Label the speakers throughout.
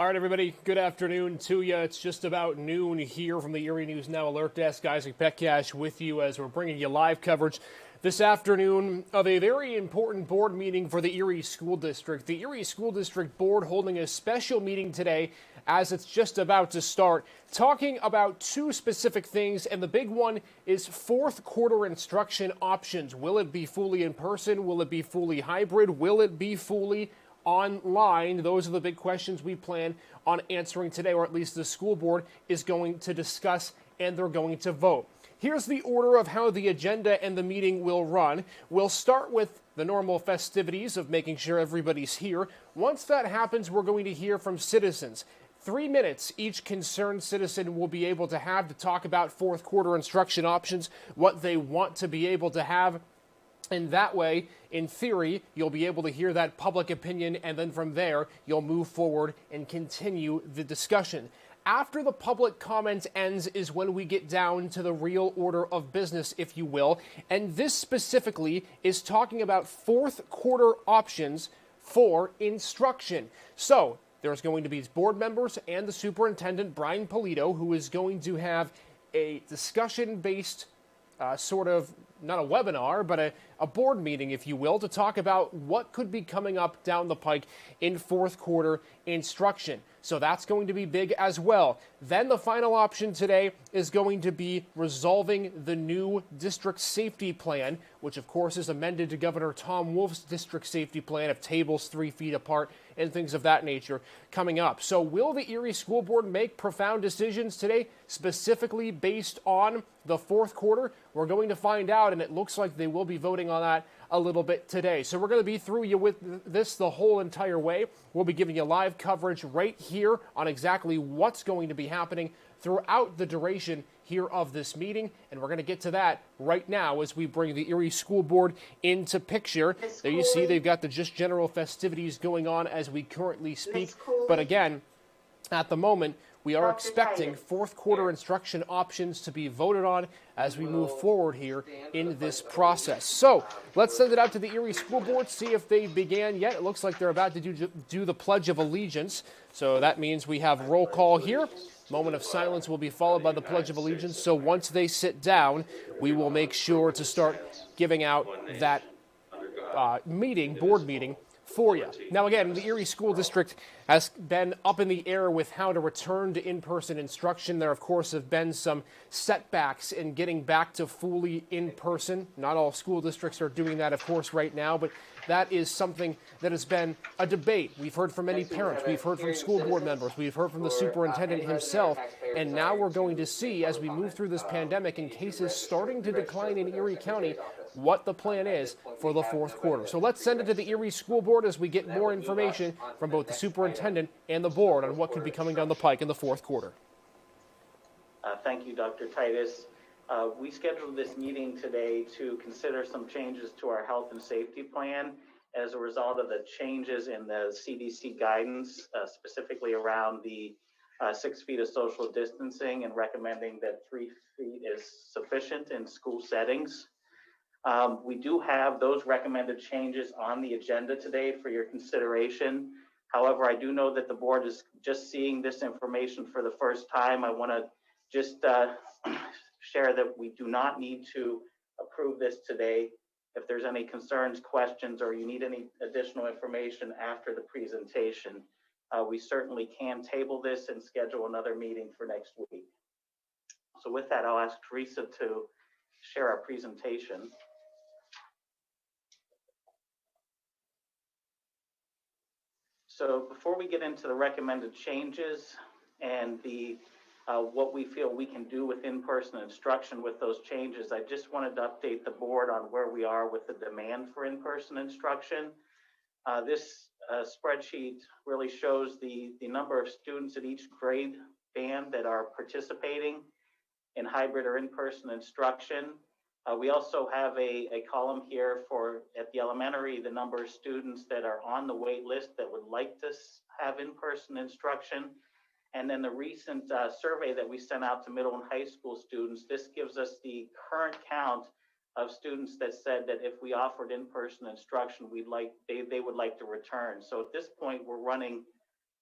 Speaker 1: All right, everybody, good afternoon to you. It's just about noon here from the Erie News Now Alert Desk. Isaac Petcash with you as we're bringing you live coverage this afternoon of a very important board meeting for the Erie School District. The Erie School District Board holding a special meeting today as it's just about to start, talking about two specific things, and the big one is fourth quarter instruction options. Will it be fully in person? Will it be fully hybrid? Will it be fully online? Those are the big questions we plan on answering today, or at least the school board is going to discuss and they're going to vote. Here's the order of how the agenda and the meeting will run. We'll start with the normal festivities of making sure everybody's here. Once that happens, we're going to hear from citizens. 3 minutes each concerned citizen will be able to have to talk about fourth quarter instruction options, what they want to be able to have. And that way, in theory, you'll be able to hear that public opinion, and then from there, you'll move forward and continue the discussion. After the public comment ends is when we get down to the real order of business, if you will. And this specifically is talking about fourth quarter options for instruction. So there's going to be board members and the superintendent, Brian Polito, who is going to have a discussion-based sort of, not a webinar, but a board meeting, if you will, to talk about what could be coming up down the pike in fourth quarter instruction. So that's going to be big as well. Then the final option today is going to be resolving the new district safety plan, which of course is amended to Governor Tom Wolf's district safety plan of tables 3 feet apart and things of that nature coming up. So will the Erie School Board make profound decisions today, specifically based on the fourth quarter? We're going to find out, and it looks like they will be voting on that a little bit today. So we're going to be through you with this the whole entire way. We'll be giving you live coverage right here on exactly what's going to be happening throughout the duration here of this meeting, and we're going to get to that right now as we bring the Erie School Board into picture. There you see they've got the just general festivities going on as we currently speak, but again, at the moment, we are expecting fourth quarter instruction options to be voted on as we move forward here in this process. So let's send it out to the Erie School Board, see if they began yet. It looks like they're about to do the Pledge of Allegiance. So that means we have roll call here. Moment of silence will be followed by the Pledge of Allegiance. So once they sit down, we will make sure to start giving out that board meeting for you. Now, again, the Erie School District has been up in the air with how to return to in-person instruction. There, of course, have been some setbacks in getting back to fully in-person. Not all school districts are doing that, of course, right now, but that is something that has been a debate. We've heard from many parents. We've heard from school board members. We've heard from the superintendent himself. And now we're going to see, as we move through this pandemic and cases starting to decline in Erie County, what the plan is for the fourth quarter. So let's send it to the Erie School Board as we get more information from both the superintendent and the board on what could be coming down the pike in the fourth quarter.
Speaker 2: Thank you, Dr. Titus. We scheduled this meeting today to consider some changes to our health and safety plan as a result of the changes in the CDC guidance, specifically around the 6 feet of social distancing and recommending that 3 feet is sufficient in school settings. We do have those recommended changes on the agenda today for your consideration. However, I do know that the board is just seeing this information for the first time. I want to just share that we do not need to approve this today. If there's any concerns, questions, or you need any additional information after the presentation, we certainly can table this and schedule another meeting for next week. So with that, I'll ask Teresa to share our presentation. So before we get into the recommended changes and the what we feel we can do with in-person instruction with those changes, I just wanted to update the board on where we are with the demand for in-person instruction. This spreadsheet really shows the number of students at each grade band that are participating in hybrid or in-person instruction. We also have a column here for, at the elementary, the number of students that are on the wait list that would like to have in-person instruction. And then the recent survey that we sent out to middle and high school students, this gives us the current count of students that said that if we offered in-person instruction, they would like to return. So at this point, we're running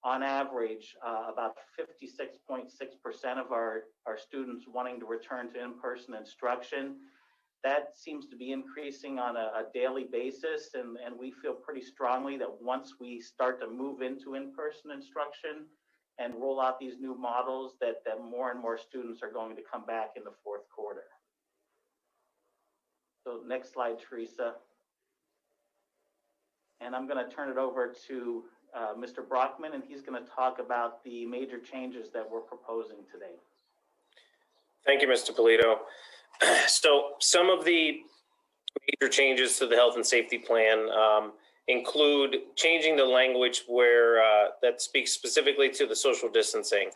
Speaker 2: on average, about 56.6% of our students wanting to return to in-person instruction. That seems to be increasing on a daily basis, and we feel pretty strongly that once we start to move into in-person instruction and roll out these new models, that more and more students are going to come back in the fourth quarter. So next slide, Teresa. And I'm going to turn it over to Mr. Brockman, and he's going to talk about the major changes that we're proposing today.
Speaker 3: Thank you, Mr. Polito. So some of the major changes to the health and safety plan include changing the language where that speaks specifically to the social distancing.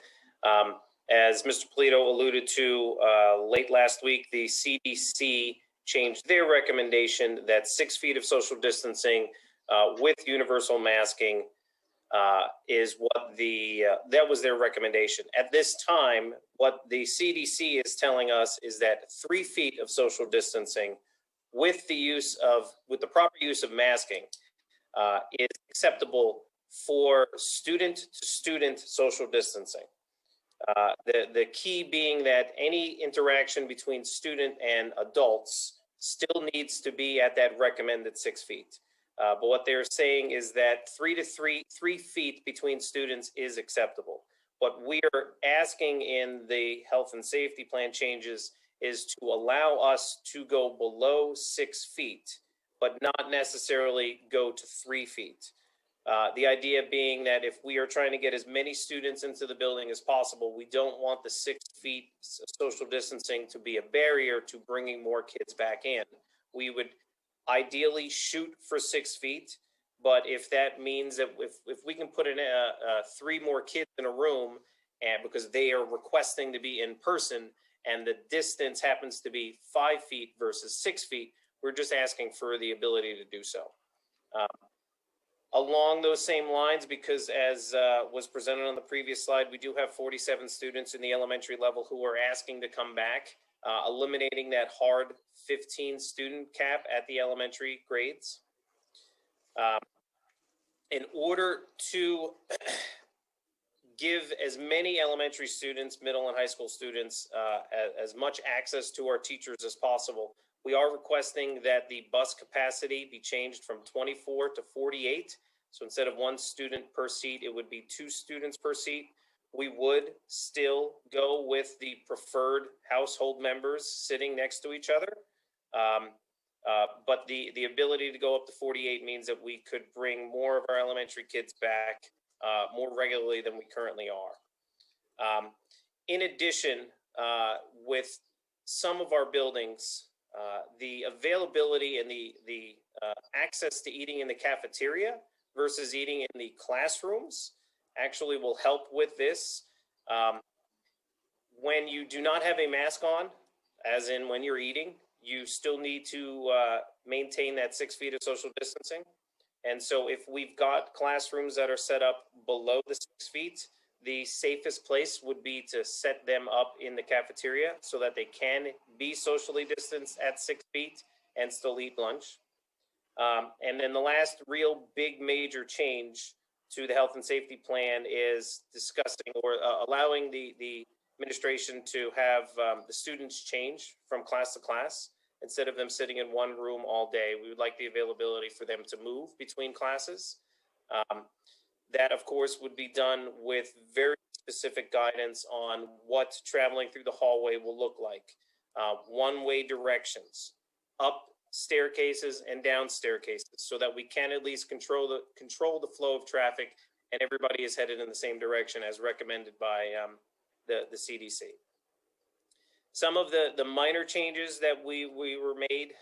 Speaker 3: As Mr. Polito alluded to late last week, the CDC changed their recommendation that 6 feet of social distancing with universal masking is what that was their recommendation. At this time, what the CDC is telling us is that 3 feet of social distancing with the proper use of masking is acceptable for student to student social distancing. The key being that any interaction between student and adults still needs to be at that recommended 6 feet. But what they're saying is that 3 feet between students is acceptable. What we are asking in the health and safety plan changes is to allow us to go below 6 feet, but not necessarily go to 3 feet. The idea being that if we are trying to get as many students into the building as possible, we don't want the 6 feet social distancing to be a barrier to bringing more kids back in. We would ideally shoot for 6 feet, but if that means that if we can put in 3 more kids in a room, and because they are requesting to be in person and the distance happens to be 5 feet versus 6 feet, we're just asking for the ability to do so. Along those same lines, because as was presented on the previous slide, we do have 47 students in the elementary level who are asking to come back, eliminating that hard 15 student cap at the elementary grades. In order to give as many elementary students, middle and high school students, as much access to our teachers as possible, we are requesting that the bus capacity be changed from 24 to 48. So instead of 1 student per seat, it would be 2 students per seat. We would still go with the preferred household members sitting next to each other. But the ability to go up to 48 means that we could bring more of our elementary kids back more regularly than we currently are. In addition, with some of our buildings, the availability and the access to eating in the cafeteria versus eating in the classrooms actually will help with this. When you do not have a mask on, as in when you're eating, you still need to maintain that 6 feet of social distancing. And so if we've got classrooms that are set up below the 6 feet, the safest place would be to set them up in the cafeteria so that they can be socially distanced at 6 feet and still eat lunch. And then the last real big major change to the health and safety plan is discussing or allowing the administration to have the students change from class to class. Instead of them sitting in one room all day, we would like the availability for them to move between classes. That, of course, would be done with very specific guidance on what traveling through the hallway will look like. One-way directions, up staircases and down staircases, so that we can at least control the flow of traffic and everybody is headed in the same direction as recommended by the CDC. Some of the minor changes that we were made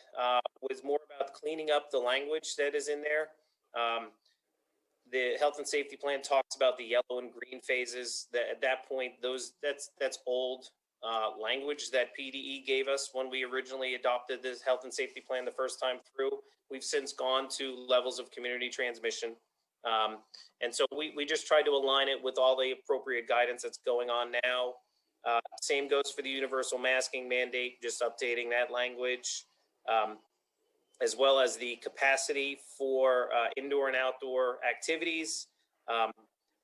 Speaker 3: was more about cleaning up the language that is in there. The health and safety plan talks about the yellow and green phases. At that point, that's old language that PDE gave us when we originally adopted this health and safety plan the first time through. We've since gone to levels of community transmission. And so we just tried to align it with all the appropriate guidance that's going on now. Same goes for the universal masking mandate, just updating that language, as well as the capacity for indoor and outdoor activities.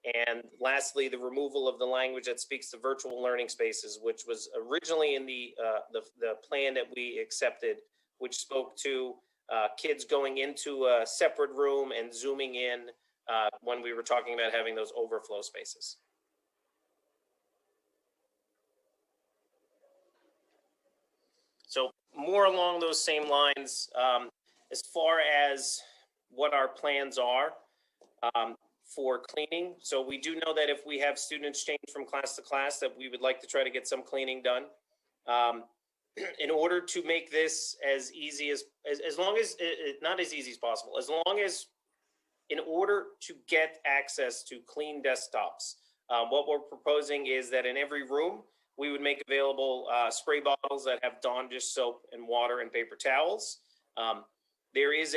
Speaker 3: And lastly, the removal of the language that speaks to virtual learning spaces, which was originally in the plan that we accepted, which spoke to kids going into a separate room and zooming in when we were talking about having those overflow spaces. So more along those same lines, as far as what our plans are for cleaning. So we do know that if we have students change from class to class, that we would like to try to get some cleaning done. In order to make this as easy as long as, not as easy as possible, as long as in order to get access to clean desktops, what we're proposing is that in every room, we would make available spray bottles that have Dawn dish soap and water and paper towels. There is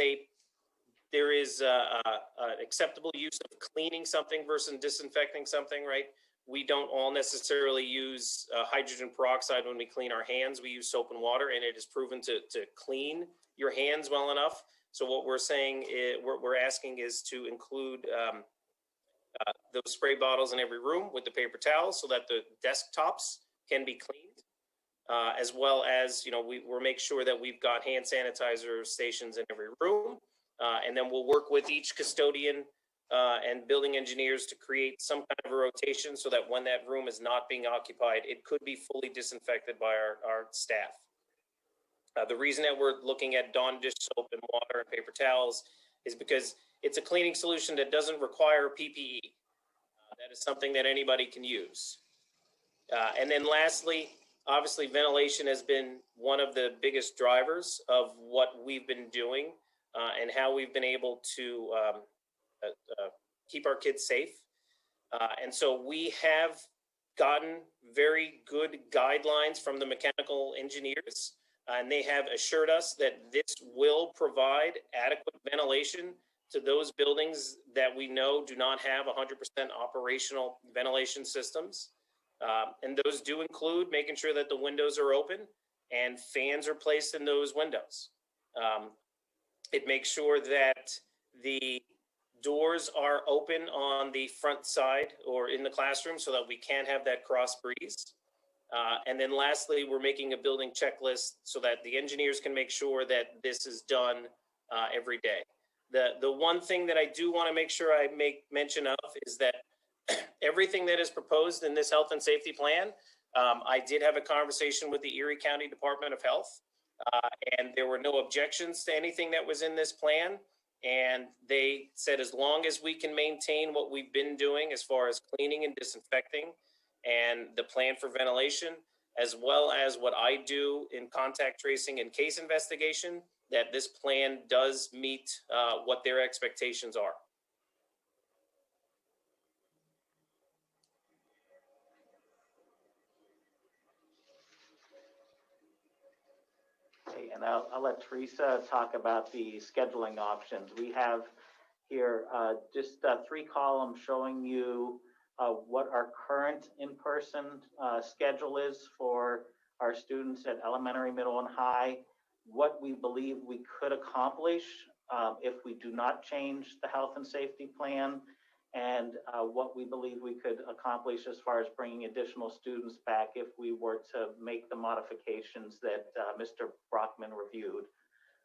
Speaker 3: acceptable use of cleaning something versus disinfecting something, right? We don't all necessarily use hydrogen peroxide when we clean our hands. We use soap and water, and it is proven to clean your hands well enough. So what we're saying is, we're asking is to include those spray bottles in every room with the paper towels so that the desktops can be cleaned, as well as, we'll make sure that we've got hand sanitizer stations in every room. And then we'll work with each custodian and building engineers to create some kind of a rotation so that when that room is not being occupied, it could be fully disinfected by our staff. The reason that we're looking at Dawn dish soap and water and paper towels is because it's a cleaning solution that doesn't require PPE. That is something that anybody can use. And then lastly, obviously ventilation has been one of the biggest drivers of what we've been doing and how we've been able to keep our kids safe. And so we have gotten very good guidelines from the mechanical engineers, and they have assured us that this will provide adequate ventilation to those buildings that we know do not have 100% operational ventilation systems. And those do include making sure that the windows are open and fans are placed in those windows. It makes sure that the doors are open on the front side or in the classroom so that we can have that cross breeze. And then lastly, we're making a building checklist so that the engineers can make sure that this is done every day. The one thing that I do want to make sure I make mention of is that everything that is proposed in this health and safety plan, I did have a conversation with the Erie County Department of Health, and there were no objections to anything that was in this plan. And they said, as long as we can maintain what we've been doing as far as cleaning and disinfecting and the plan for ventilation, as well as what I do in contact tracing and case investigation, that this plan does meet what their expectations are.
Speaker 2: Okay, and I'll let Teresa talk about the scheduling options. We have here just 3 columns showing you what our current in-person schedule is for our students at elementary, middle, and high, what we believe we could accomplish if we do not change the health and safety plan, and what we believe we could accomplish as far as bringing additional students back if we were to make the modifications that Mr. Brockman reviewed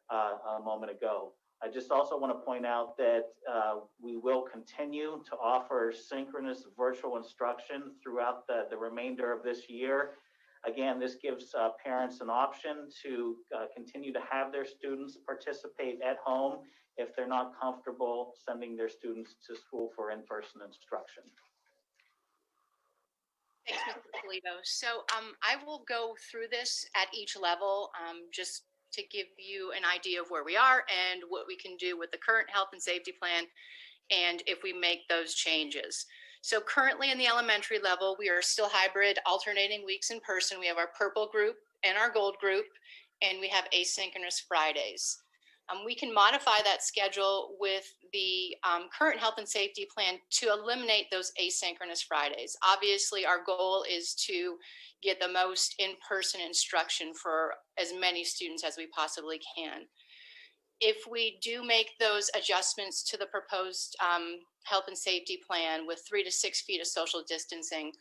Speaker 2: a moment ago. I just also want to point out that we will continue to offer synchronous virtual instruction throughout the remainder of this year. Again, this gives parents an option to continue to have their students participate at home if they're not comfortable sending their students to school for in-person instruction.
Speaker 4: Thanks, Mr. Polito. So I will go through this at each level just to give you an idea of where we are and what we can do with the current health and safety plan and if we make those changes. So currently in the elementary level, we are still hybrid, alternating weeks in person. We have our purple group and our gold group, and we have asynchronous Fridays. We can modify that schedule with the current health and safety plan to eliminate those asynchronous Fridays. Obviously, our goal is to get the most in-person instruction for as many students as we possibly can. If we do make those adjustments to the proposed health and safety plan with 3 to 6 feet of social distancing,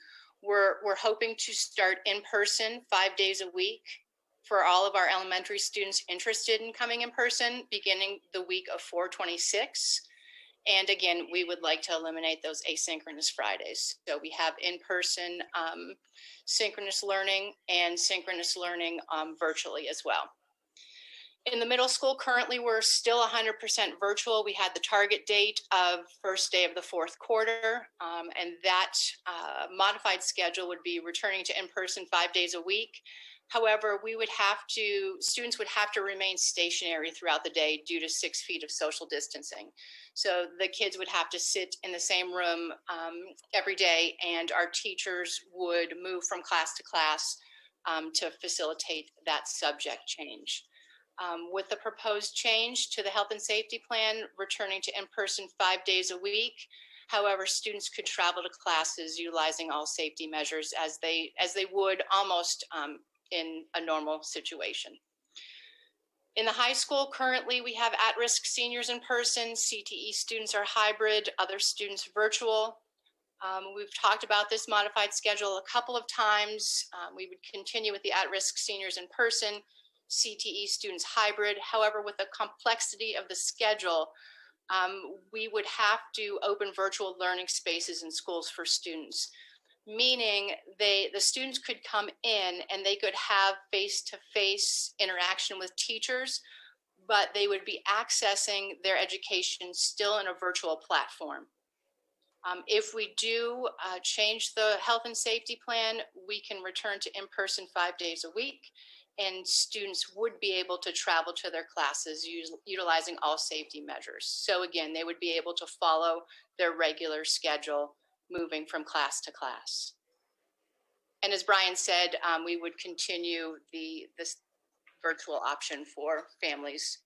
Speaker 4: we're hoping to start in person 5 days a week for all of our elementary students interested in coming in person, beginning the week of 4/26. And again, we would like to eliminate those asynchronous Fridays. So we have in-person synchronous learning and synchronous learning virtually as well. In the middle school, currently, we're still 100% virtual. We had the target date of first day of the fourth quarter, and that modified schedule would be returning to in-person 5 days a week. However, students would have to remain stationary throughout the day due to 6 feet of social distancing. So the kids would have to sit in the same room every day, and our teachers would move from class to class to facilitate that subject change. With the proposed change to the health and safety plan, returning to in-person 5 days a week. However, students could travel to classes utilizing all safety measures as they would almost in a normal situation. In the high school, currently we have at-risk seniors in person, CTE students are hybrid, other students virtual. We've talked about this modified schedule a couple of times. We would continue with the at-risk seniors in person, CTE students hybrid. However, with the complexity of the schedule, we would have to open virtual learning spaces in schools for students, meaning the students could come in and they could have face-to-face interaction with teachers, but they would be accessing their education still in a virtual platform. If we do change the health and safety plan, we can return to in-person 5 days a week, and students would be able to travel to their classes utilizing all safety measures. So again, they would be able to follow their regular schedule moving from class to class. And as Brian said, we would continue this virtual option for families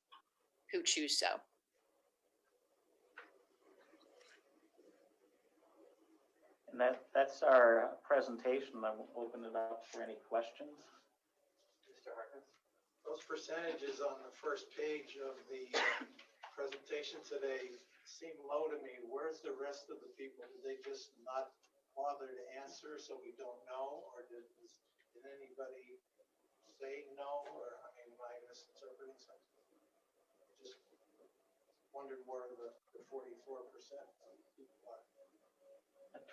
Speaker 4: who choose so.
Speaker 2: And that's our presentation. I'm open it up for any questions.
Speaker 5: Mr. Harkins? Those percentages on the first page of the presentation today seem low to me. Where's the rest of the people? Did they just not bother to answer so we don't know? Or did anybody say no? Or am I misinterpreting something? Just wondered where the 44% of people are.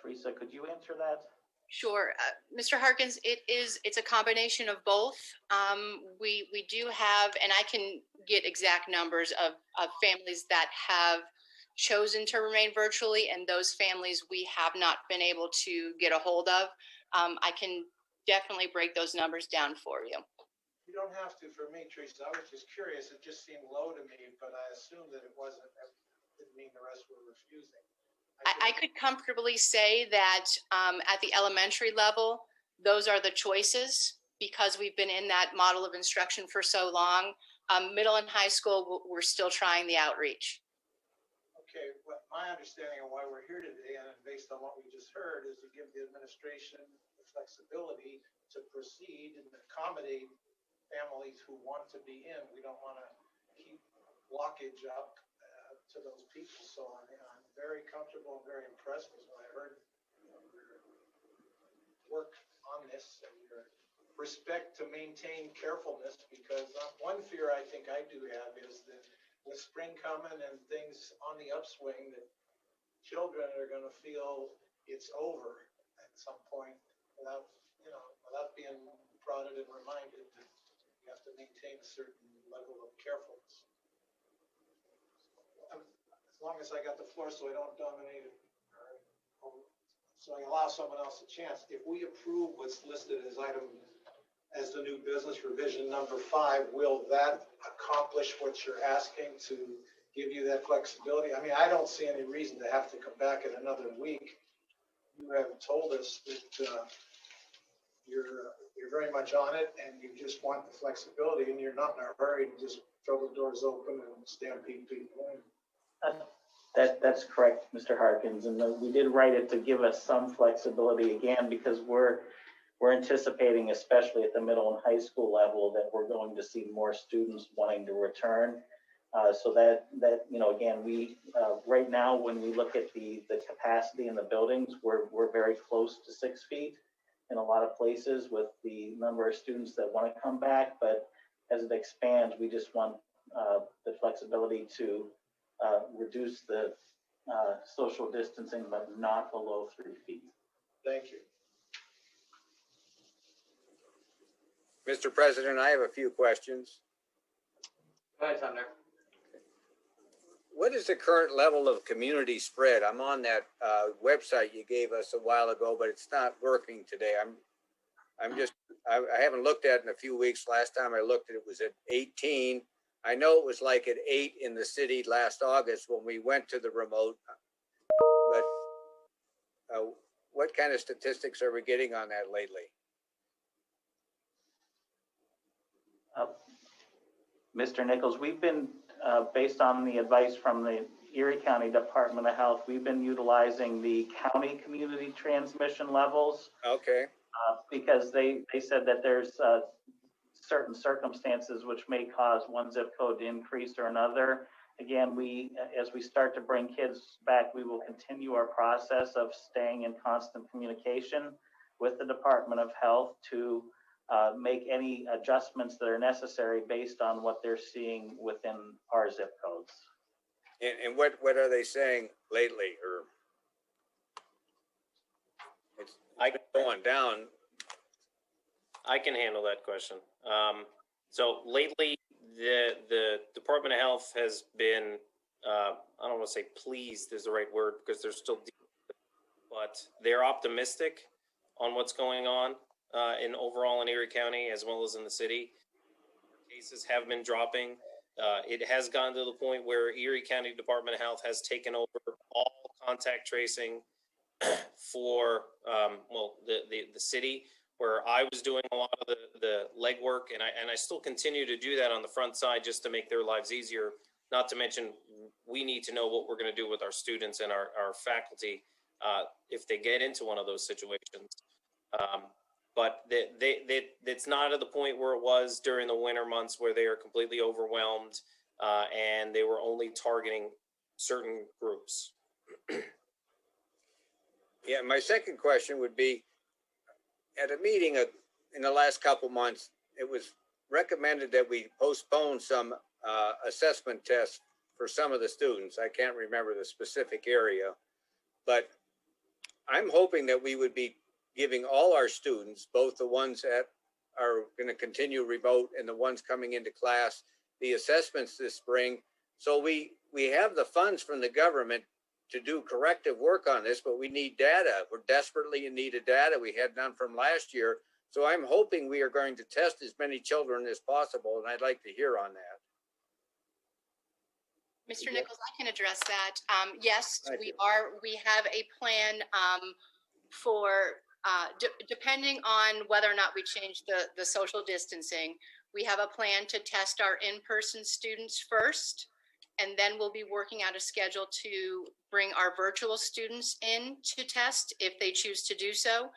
Speaker 2: Teresa, could you answer that?
Speaker 4: Sure. Mr. Harkins, it's a combination of both. We do have, and I can get exact numbers of families that have chosen to remain virtually, and those families we have not been able to get a hold of. I can definitely break those numbers down for you.
Speaker 5: You don't have to for me, Teresa. I was just curious. It just seemed low to me, but I assumed that it wasn't. Didn't mean the rest were refusing.
Speaker 4: I could comfortably say that at the elementary level, those are the choices because we've been in that model of instruction for so long. Middle and high school, we're still trying the outreach.
Speaker 5: Okay, well, my understanding of why we're here today, and based on what we just heard, is to give the administration the flexibility to proceed and accommodate families who want to be in. We don't want to keep blockage up to those people. So I'm very comfortable and very impressed with what I heard. Your work on this and your respect to maintain carefulness, because one fear I think I do have is that with spring coming and things on the upswing, that children are going to feel it's over at some point without being prodded and reminded that you have to maintain a certain level of carefulness. As long as I got the floor so I don't dominate it, so I allow someone else a chance. If we approve what's listed as the new business revision number 5, will that accomplish what you're asking to give you that flexibility? I mean, I don't see any reason to have to come back in another week. You have told us that you're very much on it and you just want the flexibility and you're not in a hurry to just throw the doors open and stampede people in.
Speaker 2: That's correct, Mr. Harkins, and we did write it to give us some flexibility again because we're anticipating, especially at the middle and high school level, that we're going to see more students wanting to return. So that again, we right now when we look at the capacity in the buildings, we're very close to 6 feet in a lot of places with the number of students that want to come back. But as it expands, we just want the flexibility to reduce the social distancing, but not below 3 feet.
Speaker 5: Thank you.
Speaker 6: Mr. President, I have a few questions.
Speaker 7: Go ahead, Sumner.
Speaker 6: What is the current level of community spread? I'm on that website you gave us a while ago, but it's not working today. I haven't looked at it in a few weeks. Last time I looked at it was at 18. I know it was like at 8 in the city last August when we went to the remote. But what kind of statistics are we getting on that lately?
Speaker 2: Mr. Nichols, we've been, based on the advice from the Erie County Department of Health, we've been utilizing the county community transmission levels.
Speaker 6: Okay.
Speaker 2: Because they said that there's certain circumstances which may cause one zip code to increase or another. Again, as we start to bring kids back, we will continue our process of staying in constant communication with the Department of Health to make any adjustments that are necessary based on what they're seeing within our zip codes.
Speaker 6: And what are they saying lately? Or it's going down.
Speaker 3: I can handle that question. So lately, the Department of Health has been, I don't want to say pleased is the right word because they're still dealing, but they're optimistic on what's going on overall in Erie County as well as in the city. Cases have been dropping. It has gotten to the point where Erie County Department of Health has taken over all contact tracing for the city, where I was doing a lot of the legwork, and I still continue to do that on the front side just to make their lives easier. Not to mention, we need to know what we're going to do with our students and our faculty if they get into one of those situations. But it's not at the point where it was during the winter months where they are completely overwhelmed and they were only targeting certain groups.
Speaker 6: Yeah, my second question would be, at a meeting in the last couple months, it was recommended that we postpone some assessment tests for some of the students. I can't remember the specific area, but I'm hoping that we would be giving all our students, both the ones that are going to continue remote and the ones coming into class, the assessments this spring. So we have the funds from the government to do corrective work on this, but we need data. We're desperately in need of data. We had none from last year. So I'm hoping we are going to test as many children as possible, and I'd like to hear on that.
Speaker 4: Mr. Nichols, I can address that. Yes,
Speaker 6: Thank
Speaker 4: we
Speaker 6: you.
Speaker 4: we have a plan for, depending on whether or not we change the social distancing, we have a plan to test our in-person students first. And then we'll be working out a schedule to bring our virtual students in to test if they choose to do so.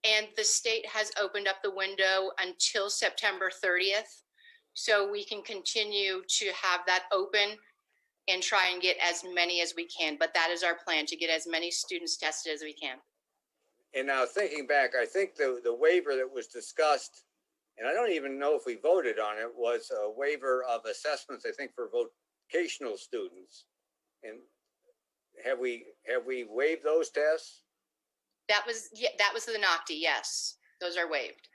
Speaker 4: And the state has opened up the window until September 30th. So we can continue to have that open and try and get as many as we can. But that is our plan, to get as many students tested as we can.
Speaker 6: And now thinking back, I think the waiver that was discussed, and I don't even know if we voted on it, was a waiver of assessments, I think, for vocational students. And have we waived those tests?
Speaker 4: That was the NOCTI, yes. Those are waived.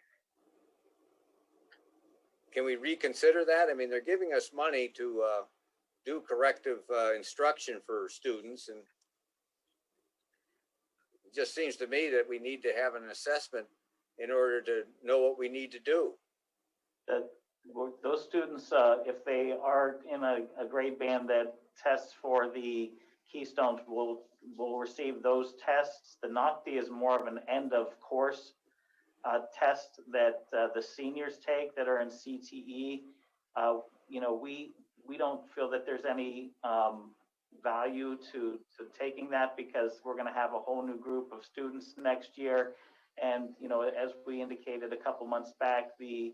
Speaker 6: Can we reconsider that? I mean, they're giving us money to do corrective instruction for students, and it just seems to me that we need to have an assessment in order to know what we need to do.
Speaker 2: Those students, if they are in a grade band that tests for the Keystones, will receive those tests. The NOCTI is more of an end of course test that the seniors take that are in CTE. We don't feel that there's any value to taking that, because we're going to have a whole new group of students next year. And, as we indicated a couple months back, the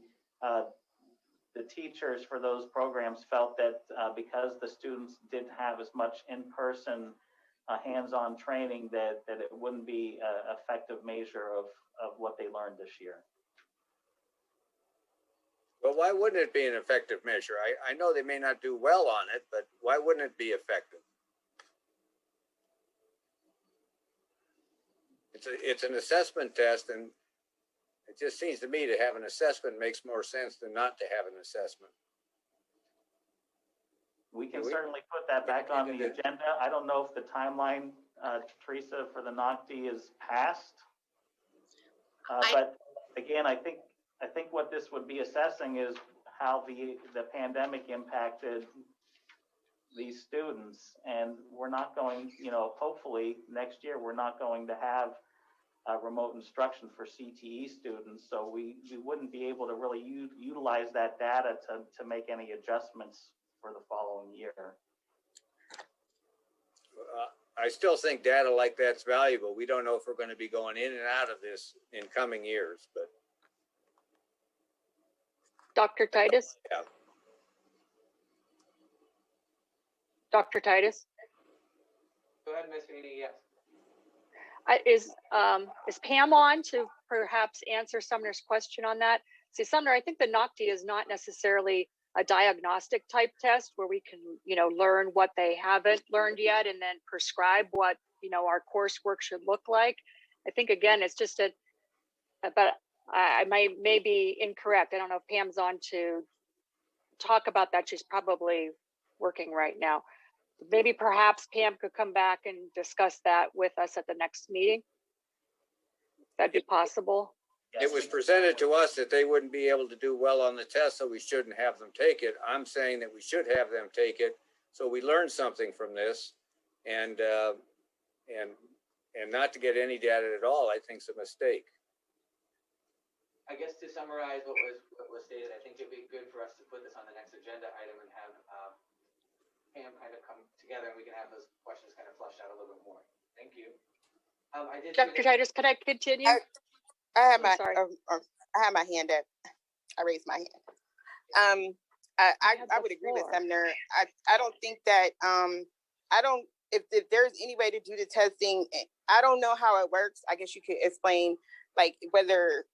Speaker 2: the teachers for those programs felt that because the students didn't have as much in-person hands-on training, that it wouldn't be an effective measure of what they learned this year.
Speaker 6: Well, why wouldn't it be an effective measure? I know they may not do well on it, but why wouldn't it be effective? It's an assessment test, and it just seems to me to have an assessment makes more sense than not to have an assessment.
Speaker 2: We can certainly put that back on the agenda. I don't know if the timeline, Teresa, for the NOCD is passed. But again, I think what this would be assessing is how the pandemic impacted these students. And we're not going, hopefully next year, we're not going to have remote instruction for CTE students. So we wouldn't be able to really utilize that data to make any adjustments for the following year.
Speaker 6: I still think data like that's valuable. We don't know if we're going to be going in and out of this in coming years, but.
Speaker 8: Dr. Titus?
Speaker 6: Yeah.
Speaker 8: Dr. Titus?
Speaker 7: Go ahead, Ms. Feeney, yes.
Speaker 8: Is Pam on to perhaps answer Sumner's question on that? See, Sumner, I think the NOCD is not necessarily a diagnostic type test where we can, learn what they haven't learned yet and then prescribe what, our coursework should look like. I think, again, it's just but I may be incorrect. I don't know if Pam's on to talk about that. She's probably working right now. Maybe perhaps Pam could come back and discuss that with us at the next meeting. That'd be possible.
Speaker 6: It was presented to us that they wouldn't be able to do well on the test, so we shouldn't have them take it. I'm saying that we should have them take it, so we learn something from this, and not to get any data at all, I think is a mistake.
Speaker 7: I guess to summarize what was stated, I think it'd be good for us to put this on the next agenda item and have Pam kind of come together, and we can have those questions kind of flushed out a little bit more. Thank you.
Speaker 8: Dr. Titus, can I continue?
Speaker 9: I have my hand up. I raised my hand. I would agree with Sumner. I don't think that if there's any way to do the testing, I don't know how it works. I guess you could explain like whether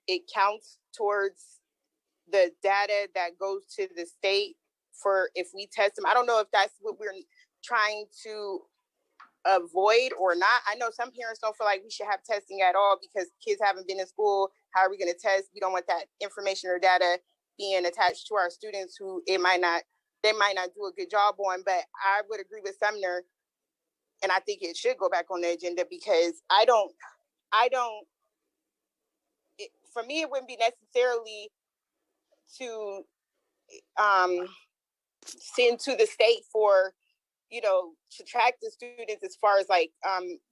Speaker 9: it counts towards the data that goes to the state for if we test them. I don't know if that's what we're trying to avoid or not. I know some parents don't feel like we should have testing at all because kids haven't been in school. How are we going to test? We don't want that information or data being attached to our students who they might not do a good job on. But I would agree with Sumner, and I think it should go back on the agenda because for me, it wouldn't be necessarily to send to the state for, to track the students as far as like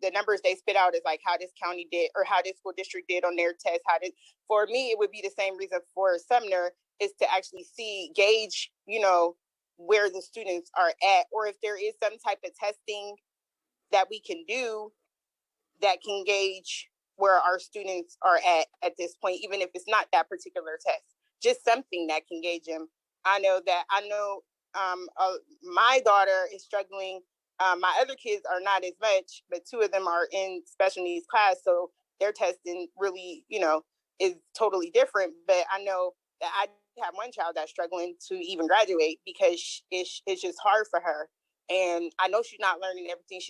Speaker 9: the numbers they spit out is like how this county did or how this school district did on their test. For me, it would be the same reason for Sumner is to actually gauge, where the students are at, or if there is some type of testing that we can do that can gauge where our students are at this point, even if it's not that particular test, just something that can gauge them. I know my daughter is struggling. My other kids are not as much, but two of them are in special needs class. So their testing really, is totally different. But I know that I have one child that's struggling to even graduate because it's just hard for her. And I know she's not learning everything.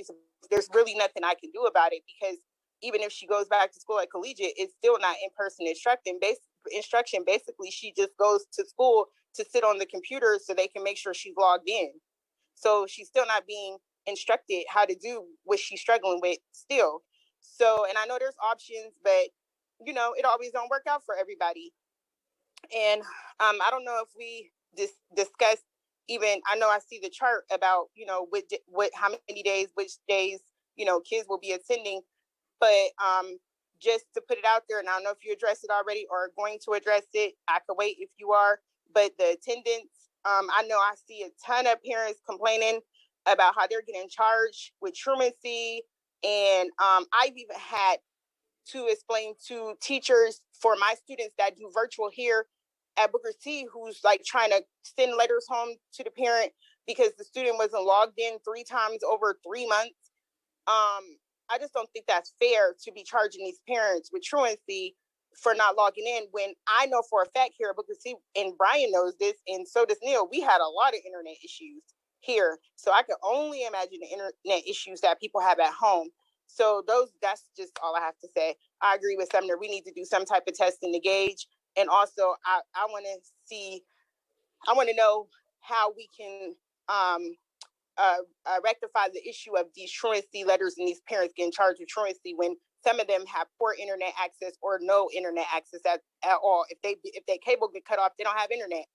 Speaker 9: There's really nothing I can do about it because even if she goes back to school at collegiate, it's still not in-person instruction. Basically, she just goes to school to sit on the computer so they can make sure she's logged in. So she's still not being instructed how to do what she's struggling with still. So, and I know there's options, but it always don't work out for everybody. And I don't know if we discussed even, I know I see the chart about, how many days, which days, kids will be attending. But just to put it out there, and I don't know if you addressed it already or are going to address it, I could wait if you are. But the attendance, I know I see a ton of parents complaining about how they're getting charged with truancy. And I've even had to explain to teachers for my students that do virtual here at Booker T who's like trying to send letters home to the parent because the student wasn't logged in 3 times over 3 months. I just don't think that's fair to be charging these parents with truancy for not logging in when I know for a fact here at Booker T, and Brian knows this, and so does Neil, we had a lot of internet issues here. So I can only imagine the internet issues that people have at home. So that's just all I have to say. I agree with Sumner. We need to do some type of testing to gauge. And also I want to know how we can rectify the issue of these truancy letters and these parents getting charged with truancy when some of them have poor internet access or no internet access at all. If they cable get cut off, they don't have internet,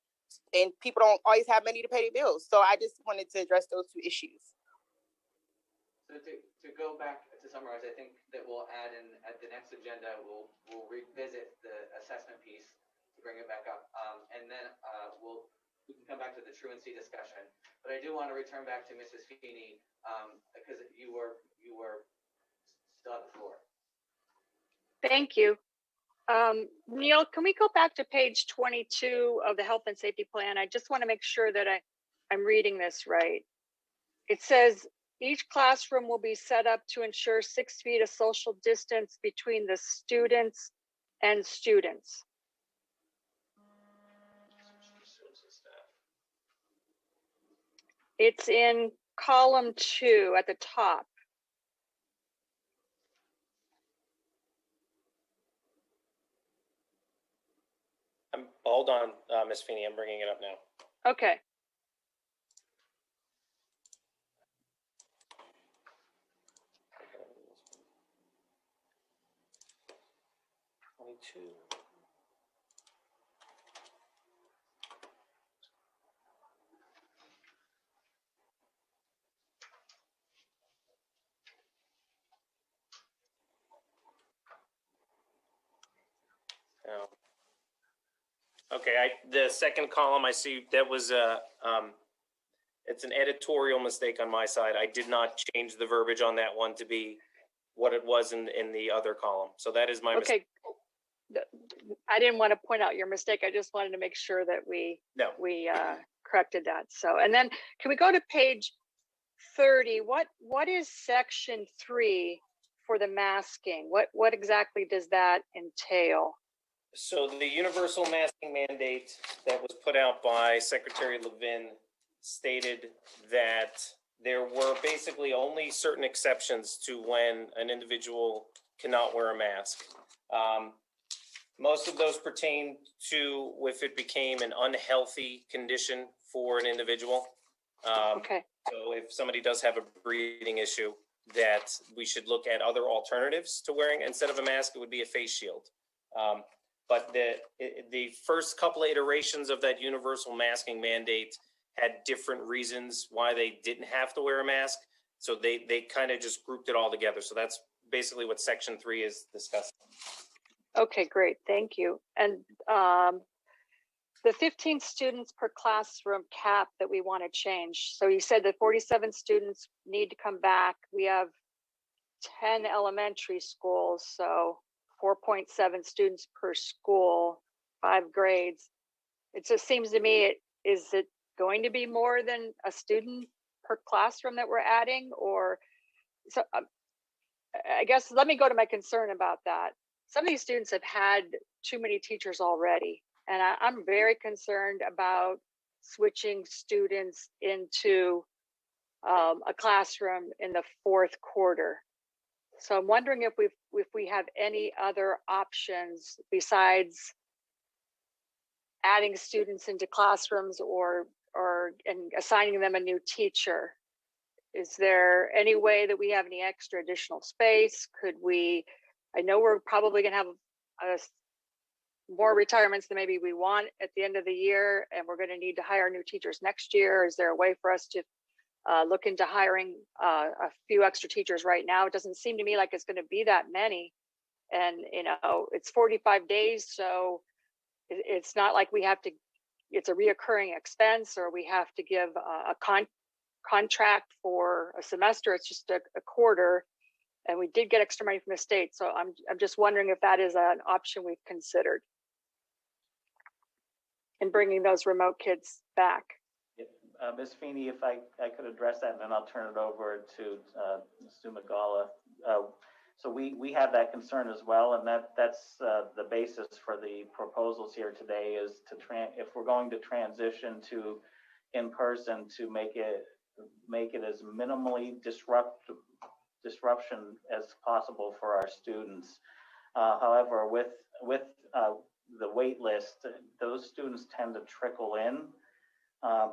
Speaker 9: and people don't always have money to pay their bills. So I just wanted to address those 2 issues.
Speaker 7: So to go back to summarize, I think that we'll add in at the next agenda, we'll revisit the assessment piece to bring it back up, and then we can come back to the truancy discussion. But I do want to return back to Mrs. Feeney because you were still at the floor.
Speaker 8: Thank you. Neil, can we go back to page 22 of the health and safety plan? I just want to make sure that I'm reading this right. It says each classroom will be set up to ensure 6 feet of social distance between the students and students. It's in column 2 at the top.
Speaker 3: Hold on, Ms. Feeney, I'm bringing it up now.
Speaker 8: Okay.
Speaker 3: Oh. Okay, the second column I see that was it's an editorial mistake on my side. I did not change the verbiage on that one to be what it was in the other column. So that is my mistake.
Speaker 8: I didn't want to point out your mistake. I just wanted to make sure that we corrected that. So, and then can we go to page 30? What is section 3 for the masking? What exactly does that entail?
Speaker 3: So the universal masking mandate that was put out by Secretary Levin stated that there were basically only certain exceptions to when an individual cannot wear a mask. Most of those pertain to if it became an unhealthy condition for an individual.
Speaker 8: Okay.
Speaker 3: So if somebody does have a breathing issue, that we should look at other alternatives to wearing. Instead of a mask, it would be a face shield. But the first couple of iterations of that universal masking mandate had different reasons why they didn't have to wear a mask. So they kind of just grouped it all together. So that's basically what section 3 is discussing.
Speaker 8: Okay, great. Thank you. And the 15 students per classroom cap that we want to change. So you said that 47 students need to come back. We have 10 elementary schools, so 4.7 students per school, 5 grades. It just seems to me, is it going to be more than a student per classroom that we're adding? Or so I guess let me go to my concern about that. Some of these students have had too many teachers already, and I'm very concerned about switching students into a classroom in the 4th quarter. So I'm wondering if we have any other options besides adding students into classrooms and assigning them a new teacher. Is there any way that we have any extra additional space? I know we're probably going to have more retirements than maybe we want at the end of the year, and we're going to need to hire new teachers next year. Is there a way for us to look into hiring a few extra teachers right now? It doesn't seem to me like it's going to be that many. And, it's 45 days. So it's not like it's a reoccurring expense, or we have to give a contract for a semester. It's just a quarter. And we did get extra money from the state. So I'm just wondering if that is an option we've considered. in bringing those remote kids back.
Speaker 2: Ms. Feeney, if I could address that, and then I'll turn it over to Stu Magala. So we have that concern as well, and that's the basis for the proposals here today is to if we're going to transition to in person, to make it as minimally disruption as possible for our students. However, with the wait list, those students tend to trickle in.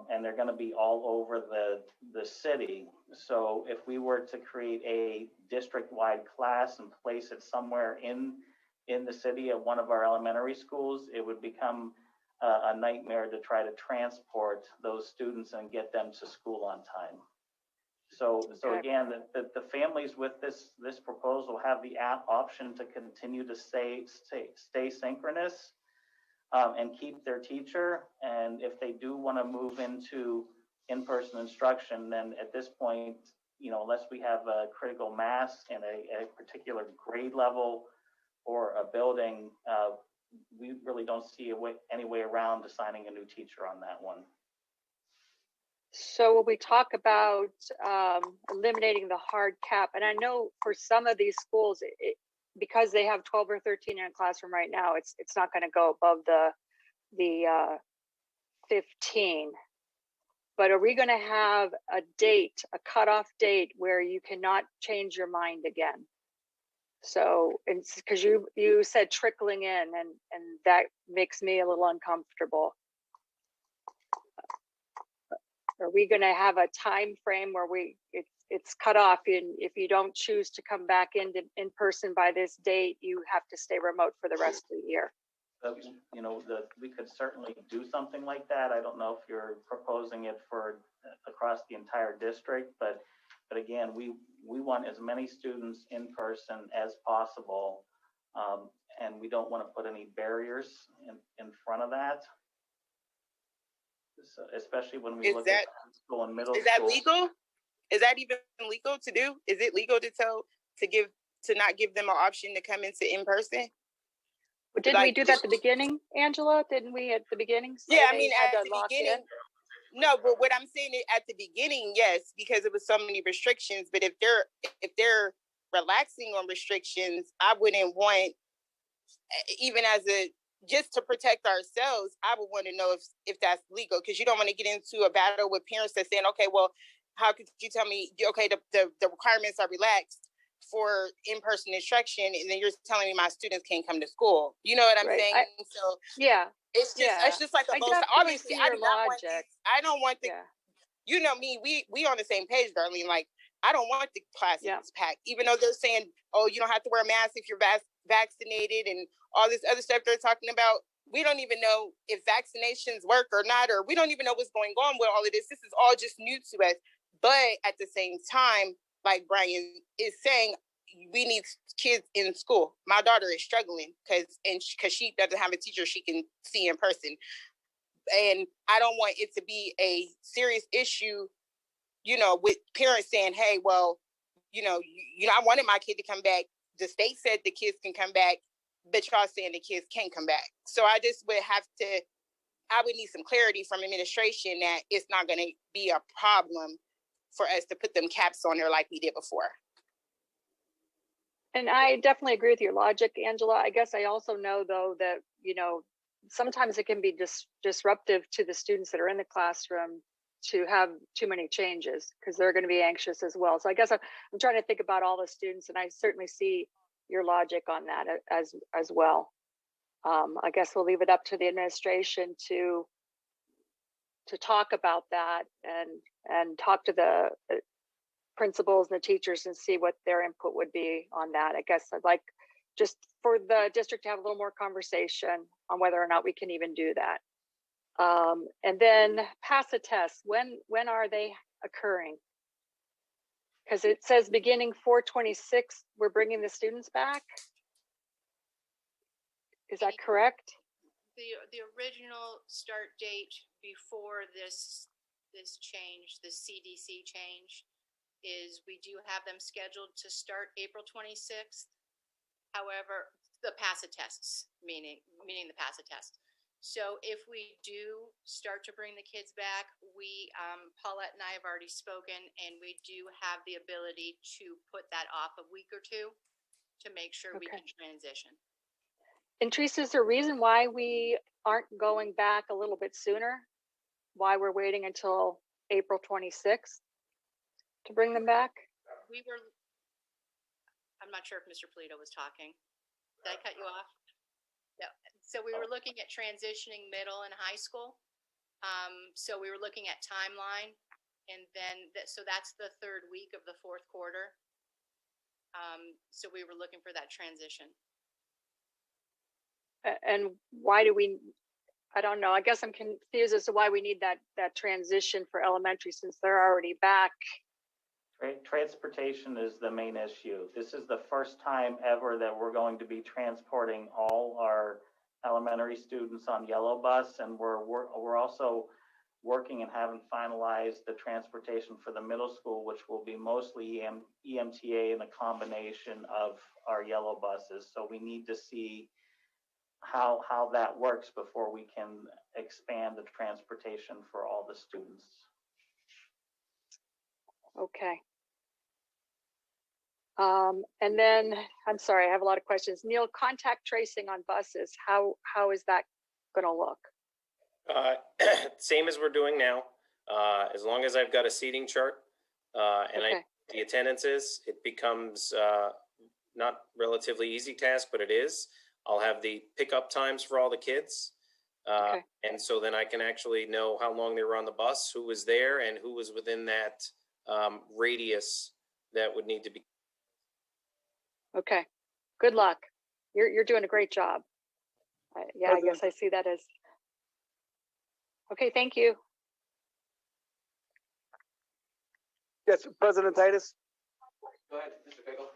Speaker 2: And they're going to be all over the city. So if we were to create a district-wide class and place it somewhere in the city at one of our elementary schools, it would become a nightmare to try to transport those students and get them to school on time. So again, the families with this proposal have the option to continue to stay synchronous. And keep their teacher. And if they do want to move into in-person instruction, then at this point, unless we have a critical mass in a particular grade level or a building, we really don't see any way around assigning a new teacher on that one.
Speaker 8: So when we talk about eliminating the hard cap, and I know for some of these schools, because they have 12 or 13 in a classroom right now, it's not going to go above the 15. But are we going to have a cutoff date where you cannot change your mind again? So it's because you said trickling in, and that makes me a little uncomfortable. Are we going to have a time frame where it's cut off, and if you don't choose to come back in person by this date, you have to stay remote for the rest of the year?
Speaker 2: We could certainly do something like that. I don't know if you're proposing it for across the entire district, but again, we want as many students in person as possible, and we don't want to put any barriers in front of that. So especially when we look at school and middle school.
Speaker 9: Is that legal? Is that even legal to do? Is it legal to not give them an option to come into in person?
Speaker 8: Well, didn't we do that at the beginning, Angela? Didn't we at the beginning?
Speaker 9: Yeah, I mean at the beginning. No, but what I'm saying is at the beginning, yes, because it was so many restrictions. But if they're relaxing on restrictions, I wouldn't want, even just to protect ourselves, I would want to know if that's legal, because you don't want to get into a battle with parents that's saying, okay, well, how could you tell me, okay, the requirements are relaxed for in-person instruction, and then you're telling me my students can't come to school. You know what I'm saying? So yeah, it's just like a both. Obviously, I do not want this. I don't want the. Yeah. You know me. We on the same page, Darlene. Like, I don't want the classes packed, even though they're saying, oh, you don't have to wear a mask if you're vaccinated and all this other stuff they're talking about. We don't even know if vaccinations work or not, or we don't even know what's going on with all of this. This is all just new to us. But at the same time, like Brian is saying, we need kids in school. My daughter is struggling because she doesn't have a teacher she can see in person. And I don't want it to be a serious issue, with parents saying, hey, well, I wanted my kid to come back. The state said the kids can come back, but y'all saying the kids can't come back. So I just would I would need some clarity from administration that it's not going to be a problem for us to put them caps on there like we did before.
Speaker 8: And I definitely agree with your logic, Angela. I guess I also know, though, that, sometimes it can be disruptive to the students that are in the classroom to have too many changes, because they're going to be anxious as well. So I guess I'm trying to think about all the students, and I certainly see your logic on that as well. I guess we'll leave it up to the administration to talk about that and talk to the principals and the teachers and see what their input would be on that. I guess I'd like just for the district to have a little more conversation on whether or not we can even do that. And then pass a test. When are they occurring? Because it says beginning 4/26, we're bringing the students back. Is that correct?
Speaker 4: The original start date before this change, the CDC change, is we do have them scheduled to start April 26th. However, the PASA tests, meaning the PASA test. So if we do start to bring the kids back, Paulette and I have already spoken, and we do have the ability to put that off a week or two to make sure we can transition.
Speaker 8: And Teresa, is there a reason why we aren't going back a little bit sooner? Why we're waiting until April 26th to bring them back?
Speaker 4: I'm not sure if Mr. Polito was talking. Did I cut you off? No. So we were looking at transitioning middle and high school. So we were looking at timeline, and then so that's the third week of the fourth quarter. So we were looking for that transition.
Speaker 8: And why do we? I don't know. I guess I'm confused as to why we need that transition for elementary, since they're already back.
Speaker 2: Transportation is the main issue. This is the first time ever that we're going to be transporting all our elementary students on yellow bus, and we're also working and haven't finalized the transportation for the middle school, which will be mostly EMTA and a combination of our yellow buses. So we need to see how that works before we can expand the transportation for all the students.
Speaker 8: Okay. And then, I'm sorry, I have a lot of questions. Neil, contact tracing on buses, how is that going to look?
Speaker 3: Same as we're doing now. As long as I've got a seating chart and
Speaker 8: Okay.
Speaker 3: the attendances, it becomes not relatively easy task, but it is. I'll have the pickup times for all the kids.
Speaker 8: Okay.
Speaker 3: And so then I can actually know how long they were on the bus, who was there, and who was within that radius that would need to be.
Speaker 8: Okay. Good luck. You're doing a great job. I guess I see that as. Okay, thank you.
Speaker 10: Yes, President Titus.
Speaker 7: Go ahead, Mr. Pickle.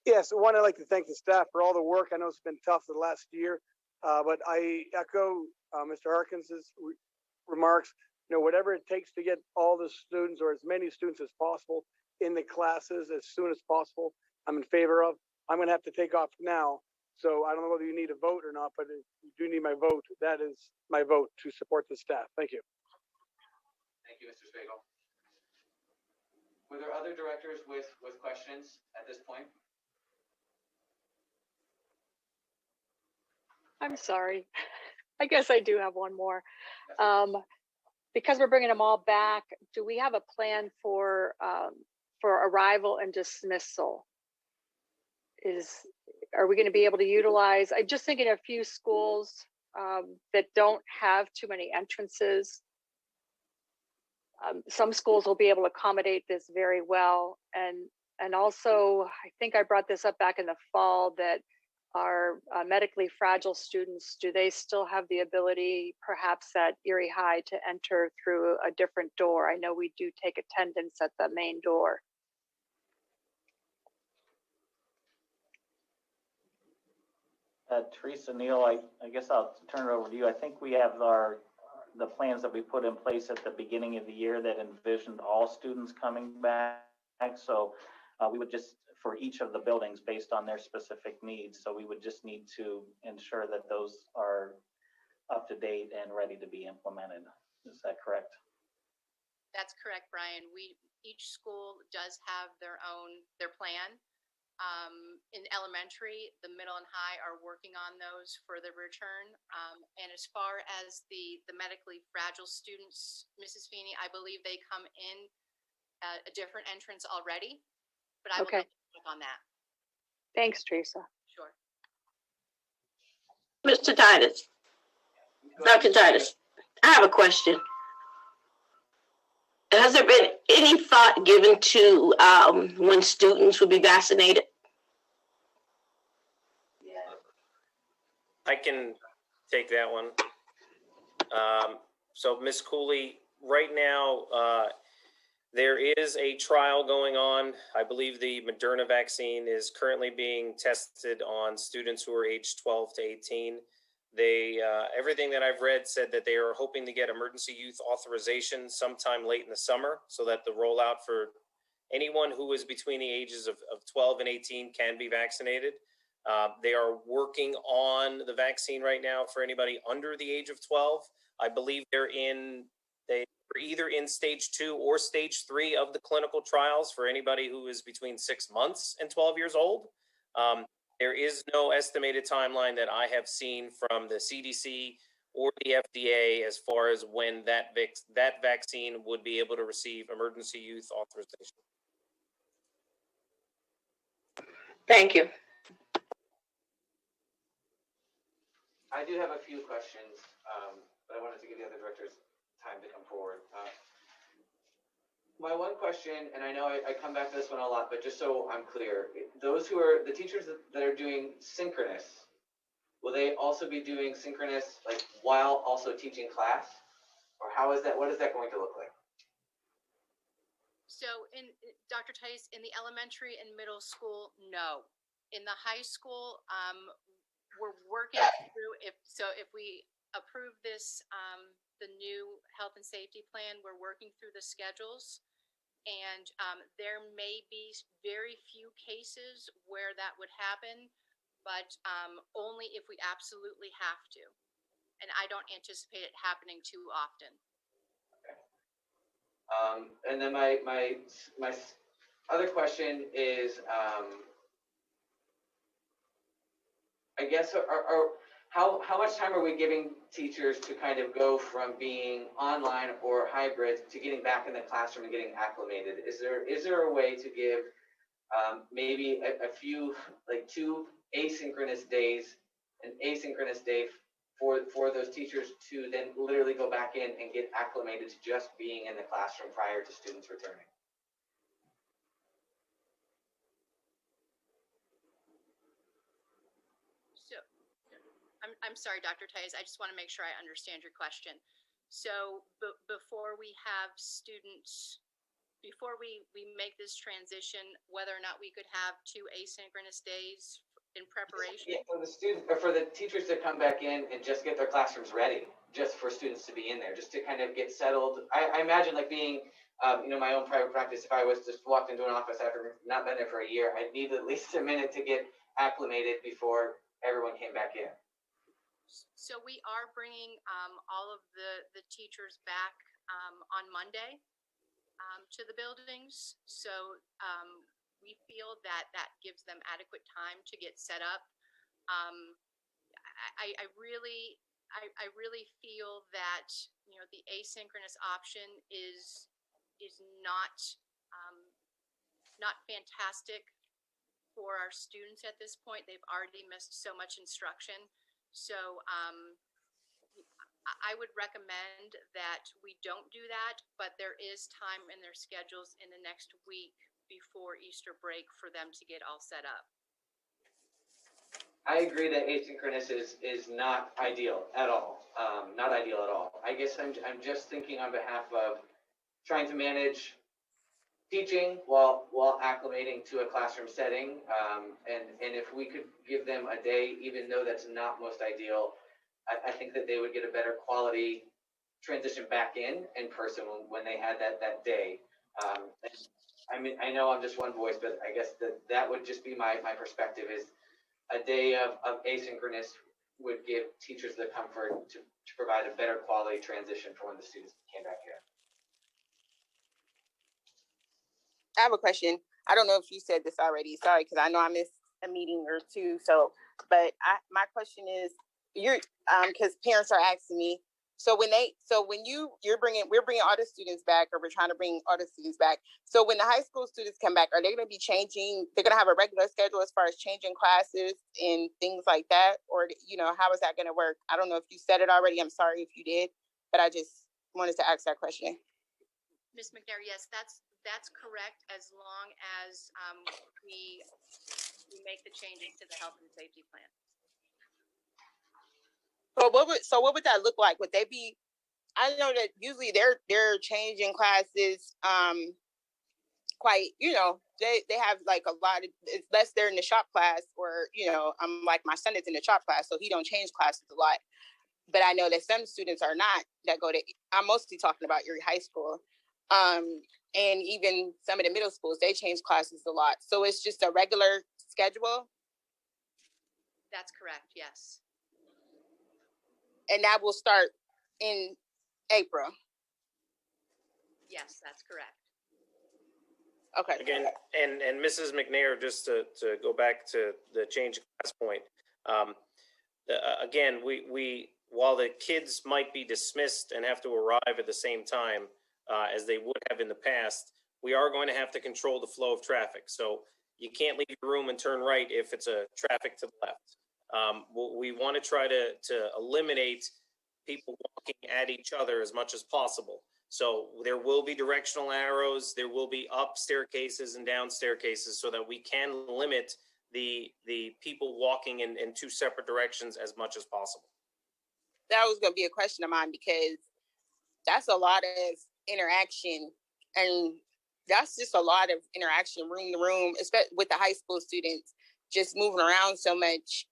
Speaker 10: Yes, one, I'd like to thank the staff for all the work. I know it's been tough the last year, but I echo Mr. Harkins's remarks. You know, whatever it takes to get all the students, or as many students as possible, in the classes as soon as possible, I'm in favor of. I'm going to have to take off now, so I don't know whether you need a vote or not, but if you do need my vote, that is my vote to support the staff. Thank you.
Speaker 7: Thank you, Mr. Spiegel. Were there other directors with questions at this point?
Speaker 8: I'm sorry. I guess I do have one more. Because we're bringing them all back, do we have a plan for arrival and dismissal? Are we going to be able to utilize? I'm just thinking of a few schools that don't have too many entrances. Some schools will be able to accommodate this very well, and also I think I brought this up back in the fall that our medically fragile students, do they still have the ability perhaps at Erie High to enter through a different door? I know we do take attendance at the main door.
Speaker 2: Teresa, Neil, I guess I'll turn it over to you. I think we have the plans that we put in place at the beginning of the year that envisioned all students coming back. So we would just, for each of the buildings based on their specific needs. So we would just need to ensure that those are up to date and ready to be implemented. Is that correct?
Speaker 4: That's correct, Brian. Each school does have their plan. In elementary, the middle and high are working on those for the return. And as far as the medically fragile students, Mrs. Feeney, I believe they come in a different entrance already, but I will double check on that.
Speaker 8: Thanks, Teresa.
Speaker 4: Sure.
Speaker 11: Mr. Titus, Dr. Titus, I have a question. Has there been any thought given to when students will be vaccinated?
Speaker 3: I can take that one. So Ms. Cooley, right now, there is a trial going on. I believe the Moderna vaccine is currently being tested on students who are aged 12 to 18. They, everything that I've read said that they are hoping to get emergency use authorization sometime late in the summer so that the rollout for anyone who is between the ages of 12 and 18 can be vaccinated. They are working on the vaccine right now for anybody under the age of 12. I believe they're either in stage 2 or stage 3 of the clinical trials for anybody who is between 6 months and 12 years old. There is no estimated timeline that I have seen from the CDC or the FDA as far as when that vaccine would be able to receive emergency use authorization.
Speaker 11: Thank you.
Speaker 7: I do have a few questions, but I wanted to give the other directors time to come forward. My one question, and I know I come back to this one a lot, but just so I'm clear, those who are the teachers that are doing synchronous, will they also be doing synchronous like while also teaching class? Or how is that, what is that going to look like?
Speaker 4: So Dr. Tice, in the elementary and middle school, no. In the high school, we're working through, if we approve this, the new health and safety plan, we're working through the schedules. And there may be very few cases where that would happen, but only if we absolutely have to. And I don't anticipate it happening too often.
Speaker 7: Okay. And then my other question is, I guess, how much time are we giving teachers to kind of go from being online or hybrid to getting back in the classroom and getting acclimated? Is there a way to give maybe a few, like 2 asynchronous days, an asynchronous day for those teachers to then literally go back in and get acclimated to just being in the classroom prior to students returning?
Speaker 4: So I'm sorry, Dr. Tice, I just want to make sure I understand your question. So before we have students, before we make this transition, whether or not we could have 2 asynchronous days in preparation?
Speaker 7: Yeah, for the students, or for the teachers to come back in and just get their classrooms ready, just for students to be in there, just to kind of get settled. I imagine like being, my own private practice, if I was just walked into an office after not been there for a year, I'd need at least a minute to get acclimated before everyone came back in.
Speaker 4: So we are bringing all of the teachers back on Monday to the buildings. So we feel that gives them adequate time to get set up. I really feel that the asynchronous option is not fantastic for our students at this point. They've already missed so much instruction. So I would recommend that we don't do that, but there is time in their schedules in the next week before Easter break for them to get all set up.
Speaker 7: I agree that asynchronous is not ideal at all. Not ideal at all. I guess I'm just thinking on behalf of trying to manage teaching while acclimating to a classroom setting. And if we could give them a day, even though that's not most ideal, I think that they would get a better quality transition back in person when they had that day. I mean, I know I'm just one voice, but I guess that would just be my perspective is a day of asynchronous would give teachers the comfort to provide a better quality transition for when the students came back here.
Speaker 9: I have a question. I don't know if you said this already. Sorry, because I know I missed a meeting or two. So, but my question is, because parents are asking me. So we're bringing all the students back, or we're trying to bring all the students back. So when the high school students come back, are they going to be changing? They're going to have a regular schedule as far as changing classes and things like that, or how is that going to work? I don't know if you said it already. I'm sorry if you did, but I just wanted to ask that question.
Speaker 4: Ms. McNair, yes, that's correct, as long as we make the changes to the health and safety plan.
Speaker 9: So what would that look like? Would they be? I know that usually they're changing classes. Quite, they have like a lot of, unless they're in the shop class, or I'm like my son is in the shop class, so he don't change classes a lot. But I know that some students are not that go to. I'm mostly talking about Erie High School. And even some of the middle schools, they change classes a lot. So it's just a regular schedule.
Speaker 4: That's correct, yes.
Speaker 9: And that will start in April.
Speaker 4: Yes, that's correct.
Speaker 9: Okay.
Speaker 3: Again, and Mrs. McNair, just to go back to the change of class point, again, we while the kids might be dismissed and have to arrive at the same time as they would have in the past, we are going to have to control the flow of traffic. So you can't leave your room and turn right if it's a traffic to the left. We want to try to eliminate people walking at each other as much as possible. So there will be directional arrows, there will be up staircases and down staircases so that we can limit the people walking in two separate directions as much as possible.
Speaker 9: That was going to be a question of mine because that's a lot of interaction, and that's just a lot of interaction room to room, especially with the high school students just moving around so much.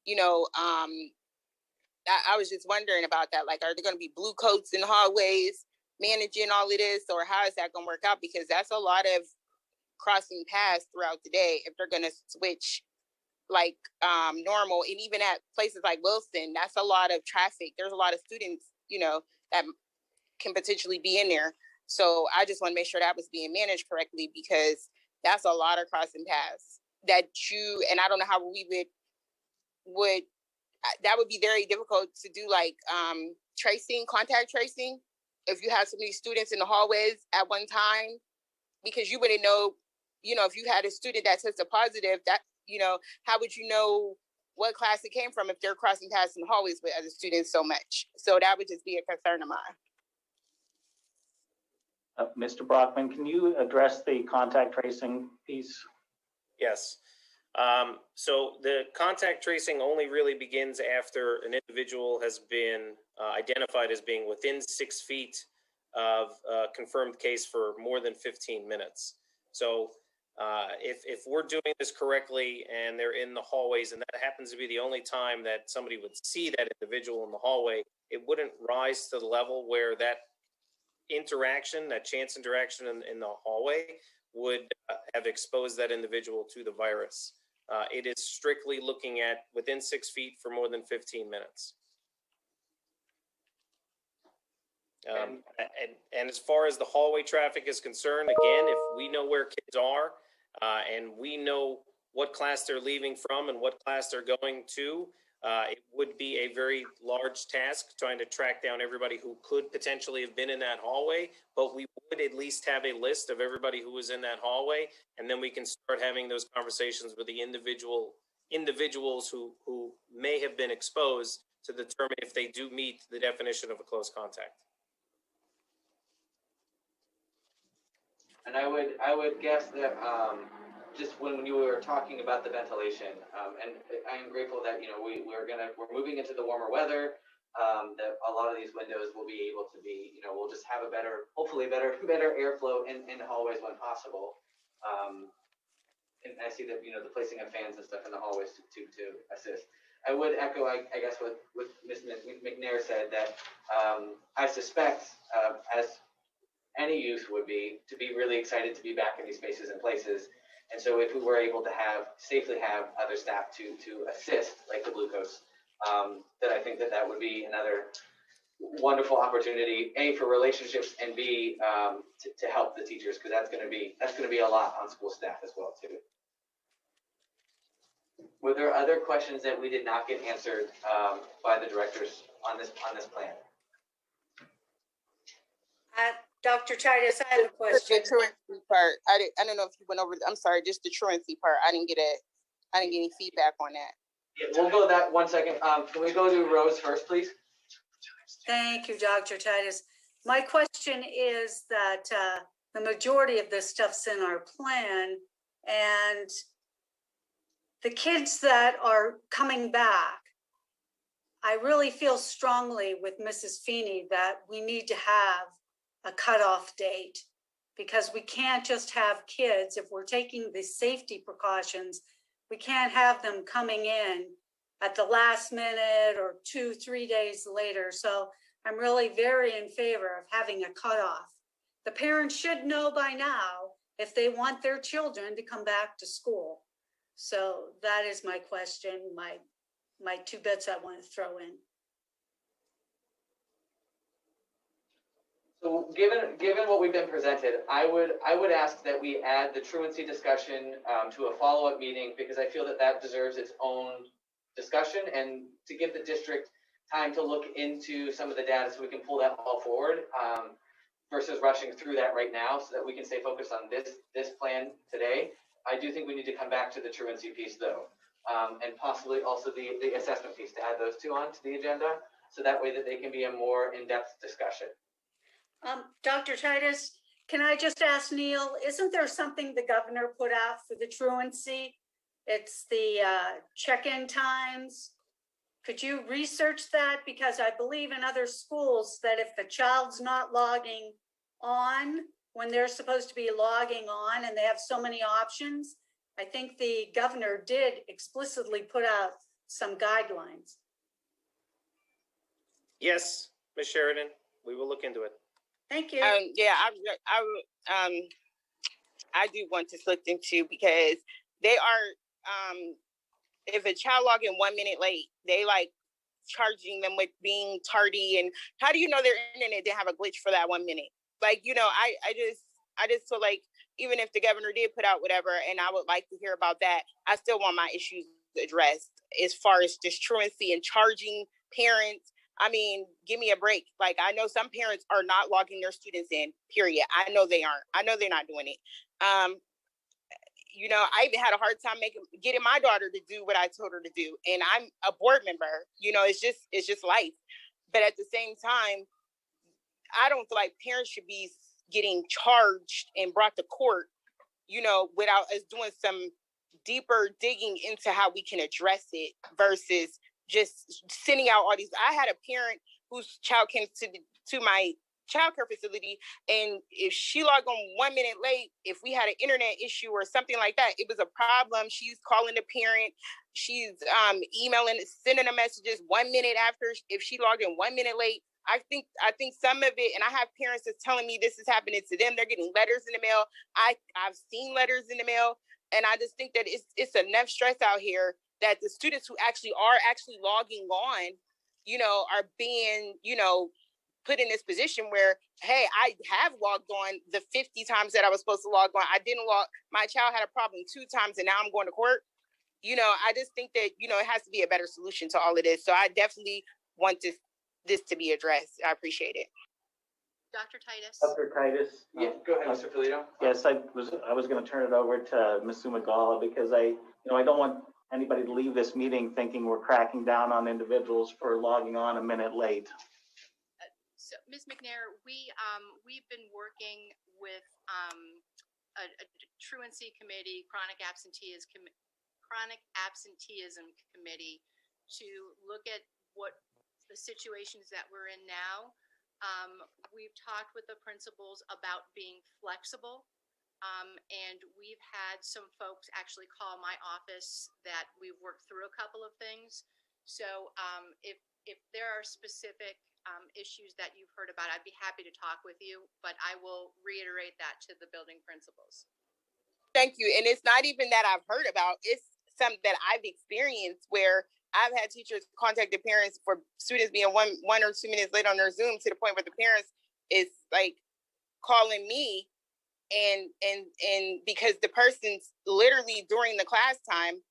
Speaker 9: You know, I was just wondering about that. Like, are there going to be blue coats in the hallways managing all of this, or how is that going to work out? Because that's a lot of crossing paths throughout the day if they're going to switch like normal. And even at places like Wilson, that's a lot of traffic. There's a lot of students, you know, that can potentially be in there. So I just want to make sure that was being managed correctly, because that's a lot of crossing paths that you, and I don't know how we would that would be very difficult to do, like tracing, contact tracing, if you have so many students in the hallways at one time, because you wouldn't know, you know, if you had a student that tested positive, that, you know, how would you know what class it came from if they're crossing paths in the hallways with other students so much? So that would just be a concern of mine.
Speaker 2: Mr. Brockman, can you address the contact tracing piece?
Speaker 3: Yes. So the contact tracing only really begins after an individual has been identified as being within 6 feet of a confirmed case for more than 15 minutes. So if we're doing this correctly and they're in the hallways, and that happens to be the only time that somebody would see that individual in the hallway, it wouldn't rise to the level where that interaction, that chance interaction in the hallway would have exposed that individual to the virus. It is strictly looking at within 6 feet for more than 15 minutes. And as far as the hallway traffic is concerned, again, if we know where kids are and we know what class they're leaving from and what class they're going to, it would be a very large task trying to track down everybody who could potentially have been in that hallway, but we would at least have a list of everybody who was in that hallway, and then we can start having those conversations with the individuals who may have been exposed to determine if they do meet the definition of a close contact.
Speaker 7: And I would guess that just when you were talking about the ventilation, and I am grateful that, you know, we're moving into the warmer weather, that a lot of these windows will be able to be, you know, we'll just have a hopefully better airflow in the hallways when possible. And I see that, you know, the placing of fans and stuff in the hallways to assist. I would echo, I guess, what Ms. McNair said, that I suspect, as any youth would be, to be really excited to be back in these spaces and places. And so if we were able to safely have other staff to assist, like the Bluecoats, that I think that would be another wonderful opportunity, A, for relationships, and B, to help the teachers, because that's going to be a lot on school staff as well too. Were there other questions that we did not get answered by the directors on this plan?
Speaker 12: Dr. Titus, I have a question.
Speaker 9: The truancy part, I don't know if you went over. I'm sorry, just the truancy part. I didn't get any feedback on that.
Speaker 7: Yeah, we'll go that 1 second. Can we go to Rose first, please?
Speaker 12: Thank you, Dr. Titus. My question is that the majority of this stuff's in our plan, and the kids that are coming back, I really feel strongly with Mrs. Feeney that we need to have a cutoff date, because we can't just have kids, if we're taking the safety precautions, we can't have them coming in at the last minute or 2-3 days later. So I'm really very in favor of having a cutoff. The parents should know by now if they want their children to come back to school. So that is my question, my my 2 bits I want to throw in.
Speaker 7: So given what we've been presented, I would ask that we add the truancy discussion to a follow-up meeting, because I feel that deserves its own discussion, and to give the district time to look into some of the data so we can pull that all forward, versus rushing through that right now, so that we can stay focused on this plan today. I do think we need to come back to the truancy piece though, and possibly also the assessment piece, to add those two onto the agenda, so that way that they can be a more in-depth discussion.
Speaker 12: Dr. Titus, can I just ask Neil, isn't there something the governor put out for the truancy? It's the check-in times. Could you research that? Because I believe in other schools that if the child's not logging on when they're supposed to be logging on, and they have so many options, I think the governor did explicitly put out some guidelines.
Speaker 3: Yes, Ms. Sheridan, we will look into it.
Speaker 12: Thank you.
Speaker 9: Yeah, I do want to look into, because they are, if a child log in 1 minute late, they like charging them with being tardy. And how do you know their internet didn't have a glitch for that 1 minute? Like, you know, I just feel like even if the governor did put out whatever, and I would like to hear about that, I still want my issues addressed as far as just truancy and charging parents. I mean, give me a break. Like, I know some parents are not logging their students in, period. I know they aren't. I know they're not doing it. You know, I even had a hard time getting my daughter to do what I told her to do. And I'm a board member, you know, it's just life. But at the same time, I don't feel like parents should be getting charged and brought to court, you know, without us doing some deeper digging into how we can address it, versus just sending out all these. I had a parent whose child came to my childcare facility, and if she logged on 1 minute late, if we had an internet issue or something like that, it was a problem. She's calling the parent, she's emailing, sending her messages 1 minute after. If she logged in 1 minute late, I think some of it, and I have parents that's telling me this is happening to them. They're getting letters in the mail. I've seen letters in the mail, and I just think that it's enough stress out here that the students who are actually logging on, you know, are being, you know, put in this position where, hey, I have logged on the 50 times that I was supposed to log on. I didn't log. My child had a problem 2 times, and now I'm going to court. You know, I just think that, you know, it has to be a better solution to all of this. So I definitely want this to be addressed. I appreciate it.
Speaker 4: Dr. Titus.
Speaker 2: Dr. Titus.
Speaker 7: Yeah, go ahead, Mr. Polito.
Speaker 2: Yes, I was going to turn it over to Ms. Sumagala, because I don't want anybody to leave this meeting thinking we're cracking down on individuals for logging on a minute late.
Speaker 4: So, Ms. McNair, we've been working with a truancy committee, chronic absenteeism committee, to look at what the situations that we're in now. We've talked with the principals about being flexible, and we've had some folks actually call my office that we've worked through a couple of things. So if there are specific issues that you've heard about, I'd be happy to talk with you, but I will reiterate that to the building principals.
Speaker 9: Thank you. And it's not even that I've heard about, it's something that I've experienced, where I've had teachers contact the parents for students being one or 2 minutes late on their Zoom, to the point where the parents is like calling me, and because the person's literally during the class time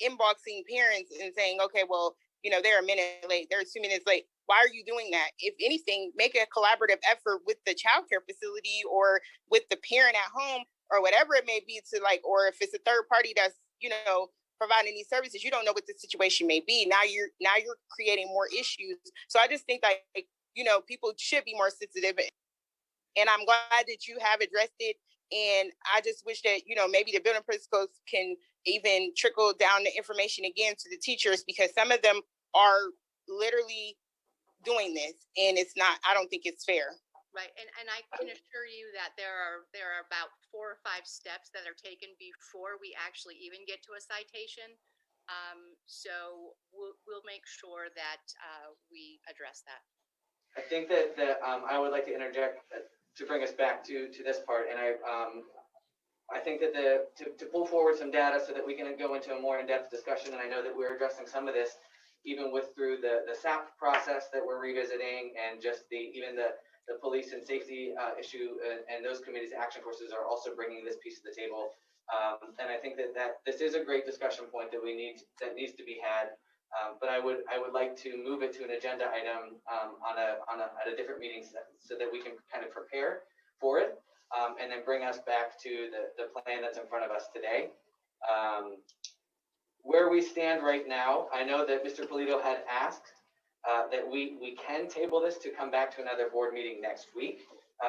Speaker 9: inboxing parents and saying, okay, well, you know, they're a minute late, they're 2 minutes late. Why are you doing that? If anything, make a collaborative effort with the childcare facility or with the parent at home or whatever it may be, to like, or if it's a third party that's, you know, providing these services, you don't know what the situation may be. Now you're creating more issues. So I just think that, like, you know, people should be more sensitive, and I'm glad that you have addressed it. And I just wish that, you know, maybe the building principals can even trickle down the information again to the teachers, because some of them are literally doing this, and it's not, I don't think it's fair.
Speaker 4: Right, and I can assure you that there are about 4 or 5 steps that are taken before we actually even get to a citation. So we'll make sure that we address that.
Speaker 7: I think that I would like to interject to bring us back to this part, and I think that to pull forward some data so that we can go into a more in-depth discussion, and I know that we're addressing some of this even through the SAP process that we're revisiting, and just even the police and safety issue and those committees' action forces are also bringing this piece to the table. And I think that this is a great discussion point that needs to be had. But I would like to move it to an agenda item at a different meeting so that we can kind of prepare for it, and then bring us back to the plan that's in front of us today. Where we stand right now, I know that Mr. Polito had asked that we can table this to come back to another board meeting next week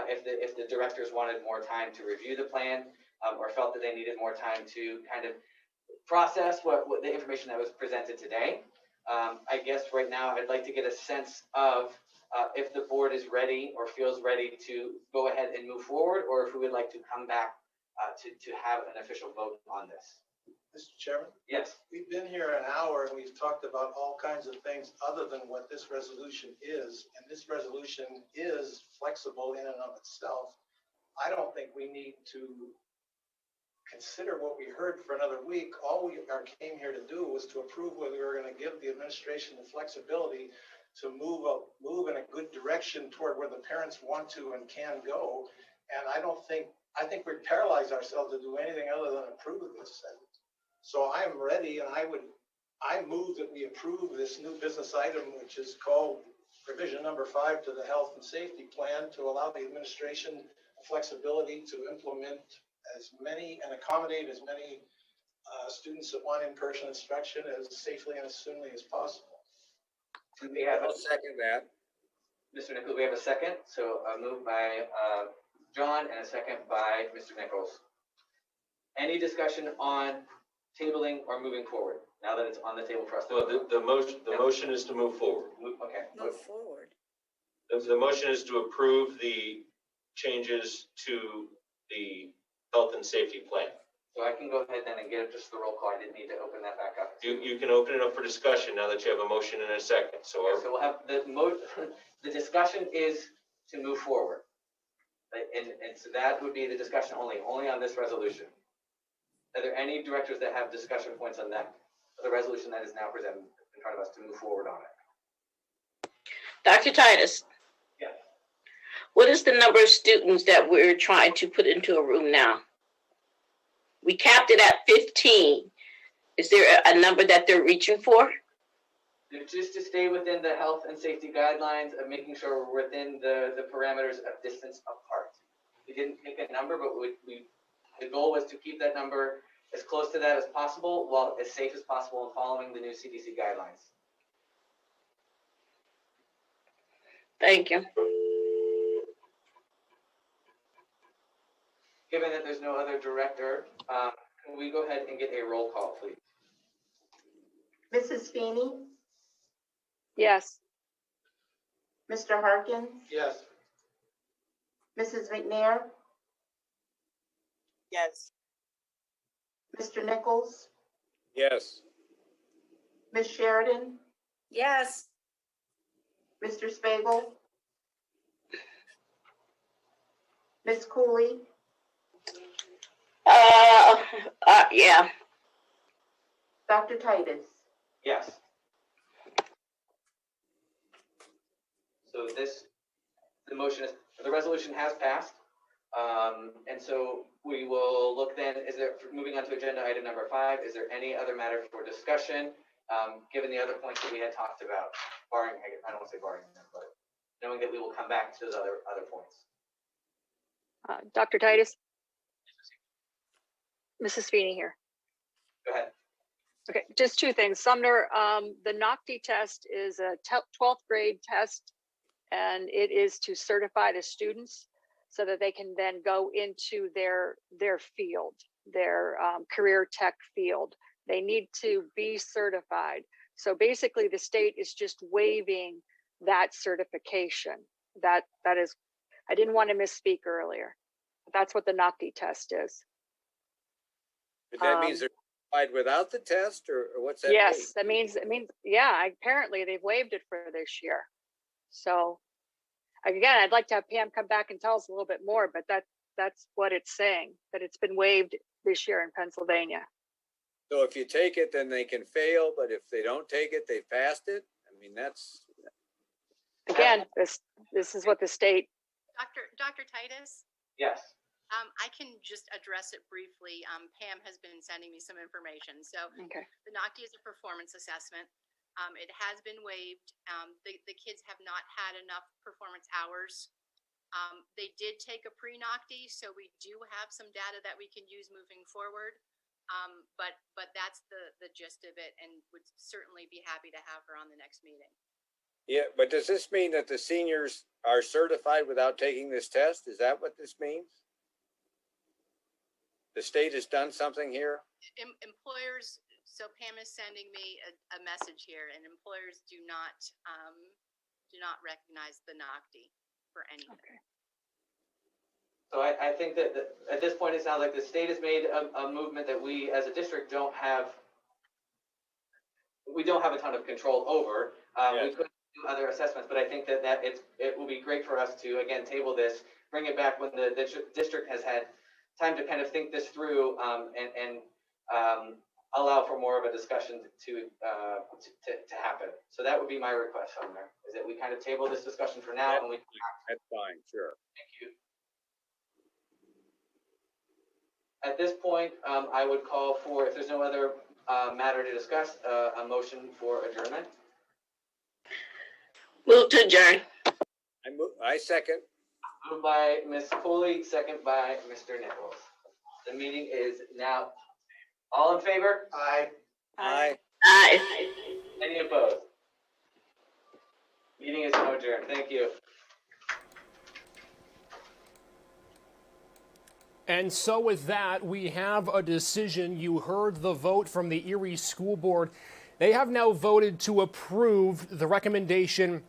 Speaker 7: if the directors wanted more time to review the plan, or felt that they needed more time to kind of process what the information that was presented today. I guess right now I'd like to get a sense of if the board is ready or feels ready to go ahead and move forward, or if we would like to come back to have an official vote on this.
Speaker 5: Mr. Chairman?
Speaker 7: Yes.
Speaker 5: We've been here an hour and we've talked about all kinds of things other than what this resolution is. And this resolution is flexible in and of itself. I don't think we need to consider what we heard for another week. All we came here to do was to approve whether we were going to give the administration the flexibility to move in a good direction toward where the parents want to and can go. And I think we'd paralyze ourselves to do anything other than approve this. So I am ready, and I move that we approve this new business item, which is called revision number 5 to the health and safety plan, to allow the administration flexibility to implement as many and accommodate as many students that want in-person instruction as safely and as soonly as possible.
Speaker 6: I'll second that.
Speaker 7: Mr. Nichols, we have a second. So a move by John and a second by Mr. Nichols. Any discussion on tabling or moving forward now that it's on the table for us?
Speaker 13: No, the motion is to move forward.
Speaker 7: Okay.
Speaker 12: Move forward.
Speaker 13: The motion is to approve the changes to the health and safety plan.
Speaker 7: So I can go ahead then and get just the roll call. I didn't need to open that back up.
Speaker 13: You can open it up for discussion now that you have a motion and a second. So
Speaker 7: we'll have the discussion is to move forward. And so that would be the discussion only on this resolution. Are there any directors that have discussion points on that, the resolution that is now presented in front of us to move forward on it?
Speaker 11: Dr. Titus?
Speaker 7: Yeah.
Speaker 11: What is the number of students that we're trying to put into a room now? We capped it at 15. Is there a number that they're reaching for?
Speaker 7: Just to stay within the health and safety guidelines of making sure we're within the parameters of distance apart. We didn't pick a number, but the goal was to keep that number as close to that as possible, while as safe as possible, and following the new CDC guidelines.
Speaker 11: Thank you.
Speaker 7: Given that there's no other director, can we go ahead and get a roll call, please?
Speaker 9: Mrs. Feeney?
Speaker 8: Yes.
Speaker 9: Mr. Harkins?
Speaker 5: Yes.
Speaker 9: Mrs. McNair?
Speaker 14: Yes.
Speaker 9: Mr. Nichols?
Speaker 6: Yes.
Speaker 9: Ms. Sheridan?
Speaker 12: Yes.
Speaker 9: Mr. Spagel? Ms. Cooley?
Speaker 11: Yeah.
Speaker 9: Dr. Titus?
Speaker 7: Yes. So the resolution has passed. And so we will look then, moving on to agenda item number 5, is there any other matter for discussion, given the other points that we had talked about, barring, I don't want to say barring, but knowing that we will come back to those other points.
Speaker 8: Dr. Titus? Mrs. Feeney here.
Speaker 7: Go ahead.
Speaker 8: Okay, just two things. Sumner, the NOCTI test is a 12th grade test, and it is to certify the students so that they can then go into their field, their career tech field. They need to be certified. So basically the state is just waiving that certification. That is, I didn't want to misspeak earlier. That's what the NOCTI test is.
Speaker 6: But that means they're certified without the test, or what's that?
Speaker 8: Yes, that means, yeah, apparently they've waived it for this year. So again, I'd like to have Pam come back and tell us a little bit more, but That's what it's saying, that it's been waived this year in Pennsylvania.
Speaker 6: So if you take it, then they can fail, but if they don't take it, they passed it. I mean, that's,
Speaker 8: Again, this is what the state.
Speaker 4: Dr. Titus?
Speaker 7: Yes.
Speaker 4: I can just address it briefly. Pam has been sending me some information. So
Speaker 8: Okay.
Speaker 4: the NOCTI is a performance assessment. It has been waived. The kids have not had enough performance hours. They did take a pre-NOCTI, so we do have some data that we can use moving forward. But that's the gist of it, and would certainly be happy to have her on the next meeting.
Speaker 6: yeah, but does this mean that the seniors are certified without taking this test? Is that what this means? The state has done something here?
Speaker 4: Employers, so Pam is sending me a message here, and employers do not recognize the NOCTI for anything.
Speaker 8: Okay.
Speaker 7: So I think that at this point, it sounds like the state has made a movement that we as a district don't have a ton of control over. We could do other assessments, but I think that it will be great for us to, again, table this, bring it back when the district has had time to kind of think this through, and allow for more of a discussion to happen. So that would be my request on there, is that we kind of table this discussion for now. And we.
Speaker 6: That's fine, sure.
Speaker 7: Thank you. At this point, I would call for, if there's no other matter to discuss, a motion for adjournment.
Speaker 11: Move to adjourn.
Speaker 6: I second.
Speaker 7: Moved by Ms. Cooley, second by Mr. Nichols. The meeting is now. All in favor? Aye.
Speaker 6: Aye.
Speaker 11: Aye.
Speaker 7: Any opposed? Meeting is now adjourned. Thank you.
Speaker 1: And so with that, we have a decision. You heard the vote from the Erie School Board. They have now voted to approve the recommendation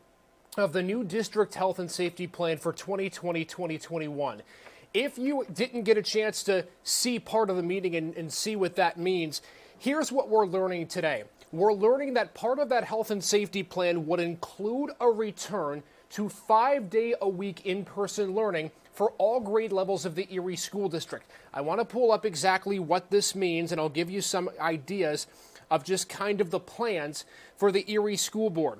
Speaker 1: of the new district health and safety plan for 2020-2021. If you didn't get a chance to see part of the meeting and see what that means, here's what we're learning today. We're learning that part of that health and safety plan would include a return to 5-day-a-week in-person learning for all grade levels of the Erie School District. I want to pull up exactly what this means, and I'll give you some ideas of just kind of the plans for the Erie School Board.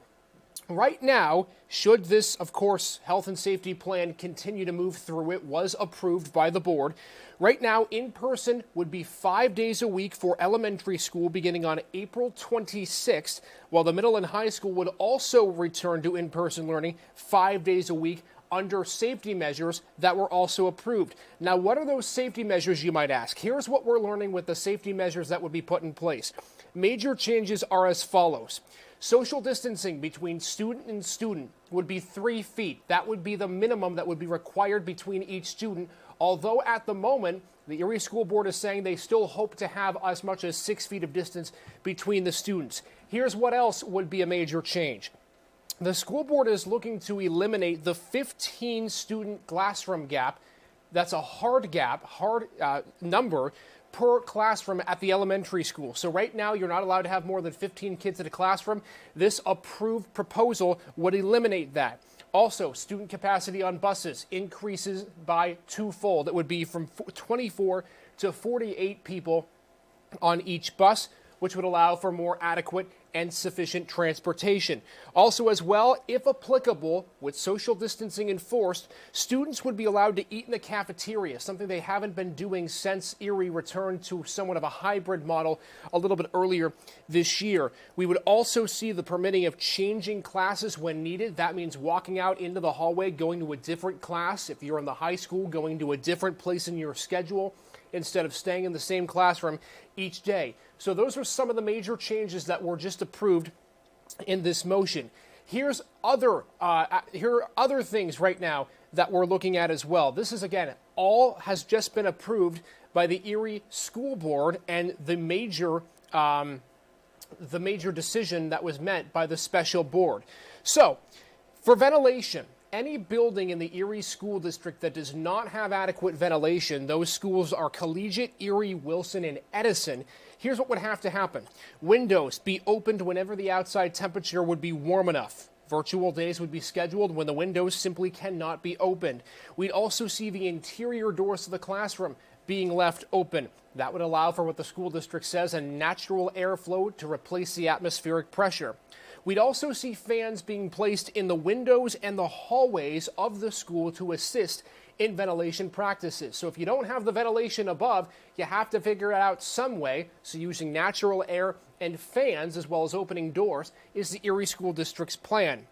Speaker 1: Right now, should this, of course, health and safety plan continue to move through, it was approved by the board. Right now, in-person would be 5 days a week for elementary school beginning on April 26th, while the middle and high school would also return to in-person learning 5 days a week under safety measures that were also approved. Now, what are those safety measures, you might ask? Here's what we're learning with the safety measures that would be put in place. Major changes are as follows. Social distancing between student and student would be 3 feet. That would be the minimum that would be required between each student, although at the moment, the Erie School Board is saying they still hope to have as much as 6 feet of distance between the students. Here's what else would be a major change. The school board is looking to eliminate the 15 student classroom gap. That's a hard gap, number per classroom at the elementary school. So right now, you're not allowed to have more than 15 kids in a classroom. This approved proposal would eliminate that. Also, student capacity on buses increases by twofold. It would be from 24 to 48 people on each bus, which would allow for more adequate and sufficient transportation. Also as well, if applicable, with social distancing enforced, students would be allowed to eat in the cafeteria, something they haven't been doing since Erie returned to somewhat of a hybrid model a little bit earlier this year. We would also see the permitting of changing classes when needed. That means walking out into the hallway, going to a different class. If you're in the high school, going to a different place in your schedule instead of staying in the same classroom each day. So those are some of the major changes that were just approved in this motion. Here are other things right now that we're looking at as well. This is, again, all has just been approved by the Erie School Board, and the major decision that was met by the special board. So, for ventilation, any building in the Erie School District that does not have adequate ventilation, those schools are Collegiate, Erie, Wilson, and Edison. Here's what would have to happen. Windows be opened whenever the outside temperature would be warm enough. Virtual days would be scheduled when the windows simply cannot be opened. We'd also see the interior doors to the classroom being left open. That would allow for what the school district says a natural airflow to replace the atmospheric pressure. We'd also see fans being placed in the windows and the hallways of the school to assist in ventilation practices. So if you don't have the ventilation above, you have to figure it out some way. So using natural air and fans, as well as opening doors, is the Erie School District's plan.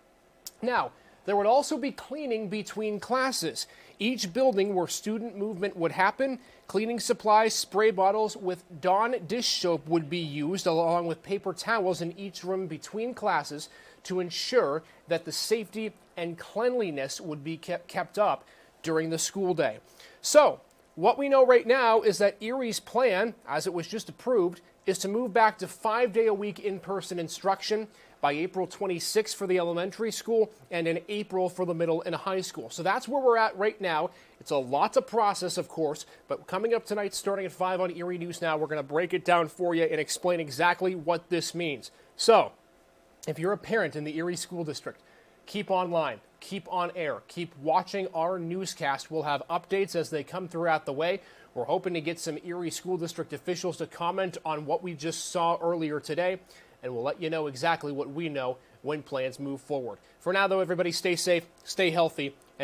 Speaker 1: Now, there would also be cleaning between classes. Each building where student movement would happen, cleaning supplies, spray bottles with Dawn dish soap would be used, along with paper towels in each room between classes to ensure that the safety and cleanliness would be kept up during the school day. So, what we know right now is that Erie's plan, as it was just approved, is to move back to 5-day-a-week in-person instruction by April 26th for the elementary school and in April for the middle and high school. So that's where we're at right now. It's a lot to process, of course, but coming up tonight, starting at 5 on Erie News Now, we're going to break it down for you and explain exactly what this means. So, if you're a parent in the Erie School District, keep online, keep on air, keep watching our newscast. We'll have updates as they come throughout the way. We're hoping to get some Erie School District officials to comment on what we just saw earlier today, and we'll let you know exactly what we know when plans move forward. For now, though, everybody stay safe, stay healthy.